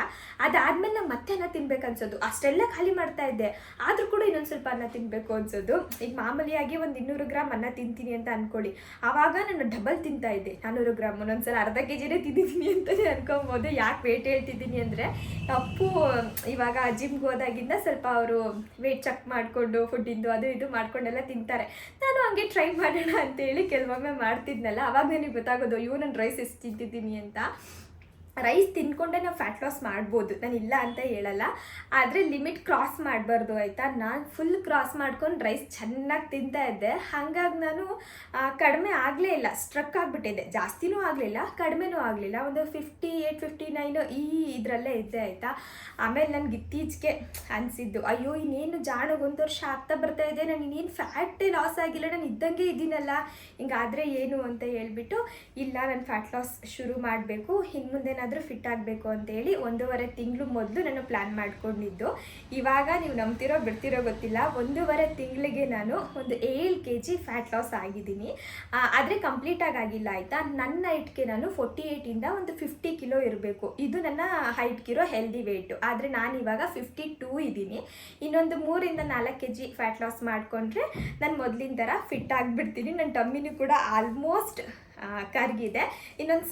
ಅದಾದ್ಮೇಲೆ ನಾವು ಮತ್ತೆ ಅನ್ನ ತಿನ್ಬೇಕು ಅನ್ಸೋದು. ಅಷ್ಟೆಲ್ಲ ಖಾಲಿ ಮಾಡ್ತಾ ಇದ್ದೆ, ಆದರೂ ಕೂಡ ಇನ್ನೊಂದು ಸ್ವಲ್ಪ ಅನ್ನ ತಿನ್ನಬೇಕು ಅನ್ಸೋದು. ಈಗ ಮಾಮೂಲಿಯಾಗಿ ಒಂದು 200 ಗ್ರಾಮ್ ಅನ್ನ ತಿಂತೀನಿ ಅಂತ ಅಂದ್ಕೊಳ್ಳಿ, ಆವಾಗ ನಾನು ಡಬಲ್ ತಿಂತಾ ಇದ್ದೆ. 400 ಗ್ರಾಮ್, ಒಂದೊಂದ್ಸಲ ಅರ್ಧ ಕೆಜಿನೇ ತಿಂದಿದ್ದೀನಿ ಅಂತಲೇ ಅನ್ಕೊಬೋದು. ಯಾಕೆ ವೇಟ್ ಹೇಳ್ತಿದ್ದೀನಿ ಅಂದರೆ, ಅಪ್ಪು ಇವಾಗ ಜಿಮ್ಗೆ ಹೋದಾಗಿಂದ ಸ್ವಲ್ಪ ಅವರು ವೇಟ್ ಚೆಕ್ ಮಾಡಿಕೊಂಡು ಫುಡ್ಡಿಂದು ಅದು ಇದು ಮಾಡ್ಕೊಂಡೆಲ್ಲ ತಿಂತಾರೆ. ನಾನು ಹಂಗೆ ಟ್ರೈ ಮಾಡೋಣ ಅಂತೇಳಿ ಕೆಲವೊಮ್ಮೆ ಮಾಡ್ತಿದ್ನಲ್ಲ, ಅವಾಗ ನನಗೆ ಗೊತ್ತಾಗೋದು, ಅಯ್ಯೋ ನಾನು ರೈಸ್ ಎಷ್ಟು ತಿಂತಿದ್ದೀನಿ ಅಂತ. ರೈಸ್ ತಿನ್ಕೊಂಡೆ ನಾವು ಫ್ಯಾಟ್ ಲಾಸ್ ಮಾಡ್ಬೋದು, ನಾನು ಇಲ್ಲ ಅಂತ ಹೇಳಲ್ಲ, ಆದರೆ ಲಿಮಿಟ್ ಕ್ರಾಸ್ ಮಾಡಬಾರ್ದು ಆಯಿತಾ. ನಾನು ಫುಲ್ ಕ್ರಾಸ್ ಮಾಡ್ಕೊಂಡು ರೈಸ್ ಚೆನ್ನಾಗಿ ತಿಂತಾ ಇದ್ದೆ. ಹಾಗಾಗಿ ನಾನು ಕಡಿಮೆ ಆಗಲೇ ಇಲ್ಲ, ಸ್ಟ್ರಕ್ ಆಗಿಬಿಟ್ಟಿದ್ದೆ. ಜಾಸ್ತಿನೂ ಆಗಲಿಲ್ಲ, ಕಡಿಮೆನೂ ಆಗಲಿಲ್ಲ, ಒಂದು 58-59 ಈ ಇದರಲ್ಲೇ ಇದ್ದೆ ಆಯಿತಾ. ಆಮೇಲೆ ನನಗೆ ಇತ್ತೀಚೆಗೆ ಅನಿಸಿದ್ದು, ಅಯ್ಯೋ ಇನ್ನೇನು ಜಾಣಗೆ 1 ವರ್ಷ ಆಗ್ತಾ ಬರ್ತಾ ಇದೆ, ನಾನು ಇನ್ನೇನು ಫ್ಯಾಟೇ ಲಾಸ್ ಆಗಿಲ್ಲ, ನಾನು ಇದ್ದಂಗೆ ಇದ್ದೀನಲ್ಲ, ಹಿಂಗಾದರೆ ಏನು ಅಂತ ಹೇಳ್ಬಿಟ್ಟು, ಇಲ್ಲ ನಾನು ಫ್ಯಾಟ್ ಲಾಸ್ ಶುರು ಮಾಡಬೇಕು, ಇನ್ನು ಮುಂದೆ ಫಿಟ್ ಆಗಬೇಕು ಅಂತೇಳಿ 1.5 ತಿಂಗಳು ಮೊದಲು ನಾನು ಪ್ಲ್ಯಾನ್ ಮಾಡ್ಕೊಂಡಿದ್ದು. ಇವಾಗ ನೀವು ನಂಬ್ತಿರೋ ಬಿಡ್ತಿರೋ ಗೊತ್ತಿಲ್ಲ, 1.5 ತಿಂಗಳಿಗೆ ನಾನು ಒಂದು 7 kg ಫ್ಯಾಟ್ ಲಾಸ್ ಆಗಿದ್ದೀನಿ. ಆದರೆ ಕಂಪ್ಲೀಟಾಗಿ ಆಗಿಲ್ಲ ಆಯಿತಾ. ನನ್ನ ಹೈಟ್ಗೆ ನಾನು 48ಇಂದ ಒಂದು 50 ಕಿಲೋ ಇರಬೇಕು, ಇದು ನನ್ನ ಹೈಟ್ಗಿರೋ ಹೆಲ್ದಿ ವೇಟು. ಆದರೆ ನಾನು ಇವಾಗ 52 ಇದ್ದೀನಿ. ಇನ್ನೊಂದು 3-4 kg ಫ್ಯಾಟ್ ಲಾಸ್ ಮಾಡಿಕೊಂಡ್ರೆ ನಾನು ಮೊದಲಿನ ಥರ ಫಿಟ್ ಆಗಿಬಿಡ್ತೀನಿ. ನನ್ನ ಟಮ್ಮಿನೂ ಕೂಡ ಆಲ್ಮೋಸ್ಟ್ ಕರಗಿದೆ. ಇನ್ನೊಂದು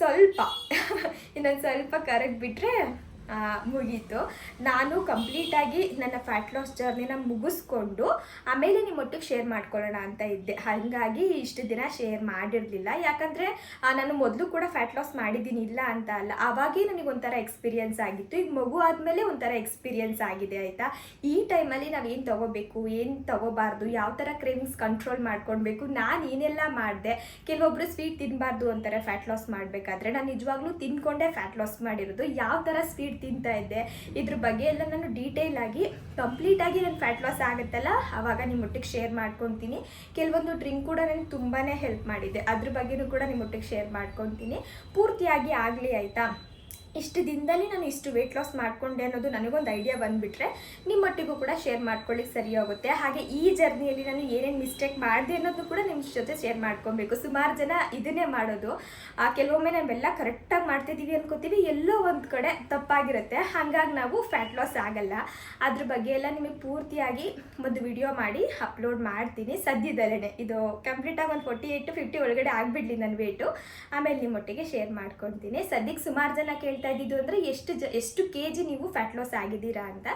ಸ್ವಲ್ಪ ಕರಗಿಬಿಟ್ರೆ ಮುಗೀತು. ನಾನು ಕಂಪ್ಲೀಟಾಗಿ ನನ್ನ ಫ್ಯಾಟ್ ಲಾಸ್ ಜರ್ನಿನ ಮುಗಿಸ್ಕೊಂಡು ಆಮೇಲೆ ನಿಮ್ಮೊಟ್ಟಿಗೆ ಶೇರ್ ಮಾಡ್ಕೊಳ್ಳೋಣ ಅಂತ ಇದ್ದೆ. ಹಾಗಾಗಿ ಇಷ್ಟು ದಿನ ಶೇರ್ ಮಾಡಿರಲಿಲ್ಲ. ಯಾಕಂದರೆ ನಾನು ಮೊದಲು ಕೂಡ ಫ್ಯಾಟ್ ಲಾಸ್ ಮಾಡಿದ್ದೀನಿ, ಇಲ್ಲ ಅಂತ ಅಲ್ಲ. ಆವಾಗೇ ನನಗೊಂಥರ ಎಕ್ಸ್ಪೀರಿಯೆನ್ಸ್ ಆಗಿತ್ತು. ಈಗ ಮಗು ಆದಮೇಲೆ ಒಂಥರ ಎಕ್ಸ್ಪೀರಿಯೆನ್ಸ್ ಆಗಿದೆ ಆಯಿತಾ. ಈ ಟೈಮಲ್ಲಿ ನಾವು ಏನು ತೊಗೋಬೇಕು, ಏನು ತೊಗೋಬಾರ್ದು, ಯಾವ ಥರ ಕ್ರೇವಿಂಗ್ಸ್ ಕಂಟ್ರೋಲ್ ಮಾಡ್ಕೊಳ್ಬೇಕು, ನಾನು ಏನೆಲ್ಲ ಮಾಡಿದೆ. ಕೆಲವೊಬ್ಬರು ಸ್ವೀಟ್ ತಿನ್ನಬಾರ್ದು ಅಂತಾರೆ ಫ್ಯಾಟ್ ಲಾಸ್ ಮಾಡಬೇಕಾದ್ರೆ. ನಾನು ನಿಜವಾಗ್ಲೂ ತಿನ್ಕೊಂಡೆ ಫ್ಯಾಟ್ ಲಾಸ್ ಮಾಡಿರೋದು. ಯಾವ ಥರ ಸ್ವೀಟ್ ತಿಂತಾ ಇದ್ದೆ, ಇದ್ರ ಬಗ್ಗೆ ಎಲ್ಲ ನಾನು ಡೀಟೇಲ್ ಆಗಿ ಕಂಪ್ಲೀಟಾಗಿ ನನ್ನ ಫ್ಯಾಟ್ ಲಾಸ್ ಆಗುತ್ತಲ್ಲ ಆವಾಗ ನಿಮ್ಮೊಟ್ಟಿಗೆ ಶೇರ್ ಮಾಡ್ಕೊತೀನಿ. ಕೆಲವೊಂದು ಡ್ರಿಂಕ್ ಕೂಡ ನನಗೆ ತುಂಬಾ ಹೆಲ್ಪ್ ಮಾಡಿದೆ, ಅದ್ರ ಬಗ್ಗೆನೂ ಕೂಡ ನಿಮ್ಮೊಟ್ಟಿಗೆ ಶೇರ್ ಮಾಡ್ಕೊತೀನಿ. ಪೂರ್ತಿಯಾಗಿ ಆಗಲಿ ಆಯಿತಾ. ಇಷ್ಟು ದಿನದಲ್ಲಿ ನಾನು ಇಷ್ಟು ವೆಯ್ಟ್ ಲಾಸ್ ಮಾಡಿಕೊಂಡೆ ಅನ್ನೋದು ನನಗೊಂದು ಐಡಿಯಾ ಬಂದುಬಿಟ್ರೆ ನಿಮ್ಮೊಟ್ಟಿಗೂ ಕೂಡ ಶೇರ್ ಮಾಡ್ಕೊಳ್ಳಿಕ್ಕೆ ಸರಿ ಹೋಗುತ್ತೆ. ಹಾಗೆ ಈ ಜರ್ನಿಯಲ್ಲಿ ನಾನು ಏನೇನು ಮಿಸ್ಟೇಕ್ ಮಾಡಿದೆ ಅನ್ನೋದು ಕೂಡ ನಿಮ್ಮ ಜೊತೆ ಶೇರ್ ಮಾಡ್ಕೊಬೇಕು. ಸುಮಾರು ಜನ ಇದನ್ನೇ ಮಾಡೋದು, ಕೆಲವೊಮ್ಮೆ ನಾವೆಲ್ಲ ಕರೆಕ್ಟಾಗಿ ಮಾಡ್ತಿದ್ದೀವಿ ಅನ್ಕೋತೀವಿ, ಎಲ್ಲೋ ಒಂದು ಕಡೆ ತಪ್ಪಾಗಿರುತ್ತೆ, ಹಾಗಾಗಿ ನಾವು ಫ್ಯಾಟ್ ಲಾಸ್ ಆಗಲ್ಲ. ಅದ್ರ ಬಗ್ಗೆ ಎಲ್ಲ ನಿಮಗೆ ಪೂರ್ತಿಯಾಗಿ ಒಂದು ವಿಡಿಯೋ ಮಾಡಿ ಅಪ್ಲೋಡ್ ಮಾಡ್ತೀನಿ ಸದ್ಯದಲ್ಲೇ. ಇದು ಕಂಪ್ಲೀಟಾಗಿ ಒಂದು 48 to 50 ಒಳಗಡೆ ಆಗಿಬಿಡ್ಲಿ ನನ್ನ ವೇಟು, ಆಮೇಲೆ ನಿಮ್ಮೊಟ್ಟಿಗೆ ಶೇರ್ ಮಾಡ್ಕೊತೀನಿ. ಸದ್ಯಕ್ಕೆ ಸುಮಾರು ಜನ ಕೇಳ್ತಾ ಇದ್ದಿದ್ದು ಅಂದರೆ ಎಷ್ಟು kg ನೀವು ಫ್ಯಾಟ್ ಲಾಸ್ ಆಗಿದ್ದೀರಾ ಅಂತ.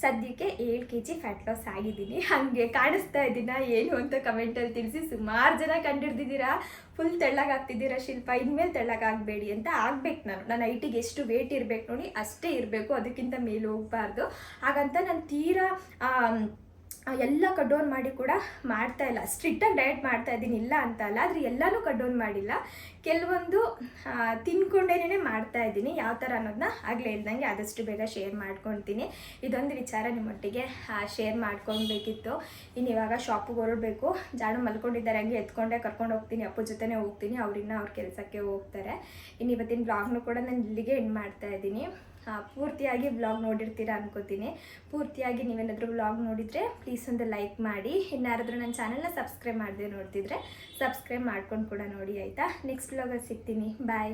ಸದ್ಯಕ್ಕೆ 7 kg ಫ್ಯಾಟ್ ಲಾಸ್ ಆಗಿದ್ದೀನಿ. ಹಾಗೆ ಕಾಣಿಸ್ತಾ ಇದ್ದೀನಾ ಏನು ಅಂತ ಕಮೆಂಟಲ್ಲಿ ತಿಳಿಸಿ. ಸುಮಾರು ಜನ ಕಂಡಿಡ್ದಿದ್ದೀರಾ ಫುಲ್ ತೆಳ್ಳಗಾಗ್ತಿದ್ದೀರಾ ಶಿಲ್ಪ, ಇನ್ಮೇಲೆ ತೆಳ್ಳಗಾಗಬೇಡಿ ಅಂತ. ಆಗ್ಬೇಕು, ನನ್ನ ಹೈಟಿಗೆ ಎಷ್ಟು ವೇಟ್ ಇರಬೇಕು ನೋಡಿ ಅಷ್ಟೇ ಇರಬೇಕು, ಅದಕ್ಕಿಂತ ಮೇಲೆ ಹೋಗಬಾರ್ದು. ಹಾಗಂತ ನಾನು ತೀರಾ ಎಲ್ಲ ಕಟ್ ಡೌನ್ ಮಾಡಿ ಕೂಡ ಮಾಡ್ತಾ ಇಲ್ಲ, ಸ್ಟ್ರಿಕ್ಟಾಗಿ ಡಯಟ್ ಮಾಡ್ತಾ ಇದ್ದೀನಿ ಇಲ್ಲ ಅಂತ ಅಲ್ಲ, ಆದರೆ ಎಲ್ಲನೂ ಕಟ್ ಡೌನ್ ಮಾಡಿಲ್ಲ, ಕೆಲವೊಂದು ತಿನ್ಕೊಂಡೇನೆ ಮಾಡ್ತಾ ಇದ್ದೀನಿ. ಯಾವ ಥರ ಅನ್ನೋದನ್ನ ಆಗಲೇ ಹೇಳ್ದಂಗೆ ಆದಷ್ಟು ಬೇಗ ಶೇರ್ ಮಾಡ್ಕೊಳ್ತೀನಿ. ಇದೊಂದು ವಿಚಾರ ನಿಮ್ಮೊಟ್ಟಿಗೆ ಶೇರ್ ಮಾಡ್ಕೊಳ್ಬೇಕಿತ್ತು. ಇನ್ನು ಇವಾಗ ಶಾಪಿಗೆ ಹೊರಡಬೇಕು. ಜಾನು ಮಲ್ಕೊಂಡಿದ್ದಾರೆ, ಹಂಗೆ ಎತ್ಕೊಂಡೆ ಕರ್ಕೊಂಡು ಹೋಗ್ತೀನಿ, ಅಪ್ಪು ಜೊತೆನೇ ಹೋಗ್ತೀನಿ, ಅವ್ರಿನ್ನ ಅವ್ರ ಕೆಲಸಕ್ಕೆ ಹೋಗ್ತಾರೆ. ಇನ್ನು ಇವತ್ತಿನ ಬ್ಲಾಗ್ನು ಕೂಡ ನಾನು ಇಲ್ಲಿಗೆ ಎಂಡ್ ಮಾಡ್ತಾ ಇದ್ದೀನಿ. ಪೂರ್ತಿಯಾಗಿ ವ್ಲಾಗ್ ನೋಡಿರ್ತೀರಾ ಅನ್ಕೋತೀನಿ. ಪೂರ್ತಿಯಾಗಿ ನೀವೇನಾದರೂ ವ್ಲಾಗ್ ನೋಡಿದರೆ ಪ್ಲೀಸ್ ಒಂದು ಲೈಕ್ ಮಾಡಿ. ಇನ್ನಾರಾದರೂ ನನ್ನ ಚಾನಲ್ನ ಸಬ್ಸ್ಕ್ರೈಬ್ ಮಾಡದೆ ನೋಡ್ತಿದ್ರೆ ಸಬ್ಸ್ಕ್ರೈಬ್ ಮಾಡ್ಕೊಂಡು ಕೂಡ ನೋಡಿ ಆಯಿತಾ. ನೆಕ್ಸ್ಟ್ ವ್ಲಾಗಲ್ಲಿ ಸಿಗ್ತೀನಿ. ಬಾಯ್.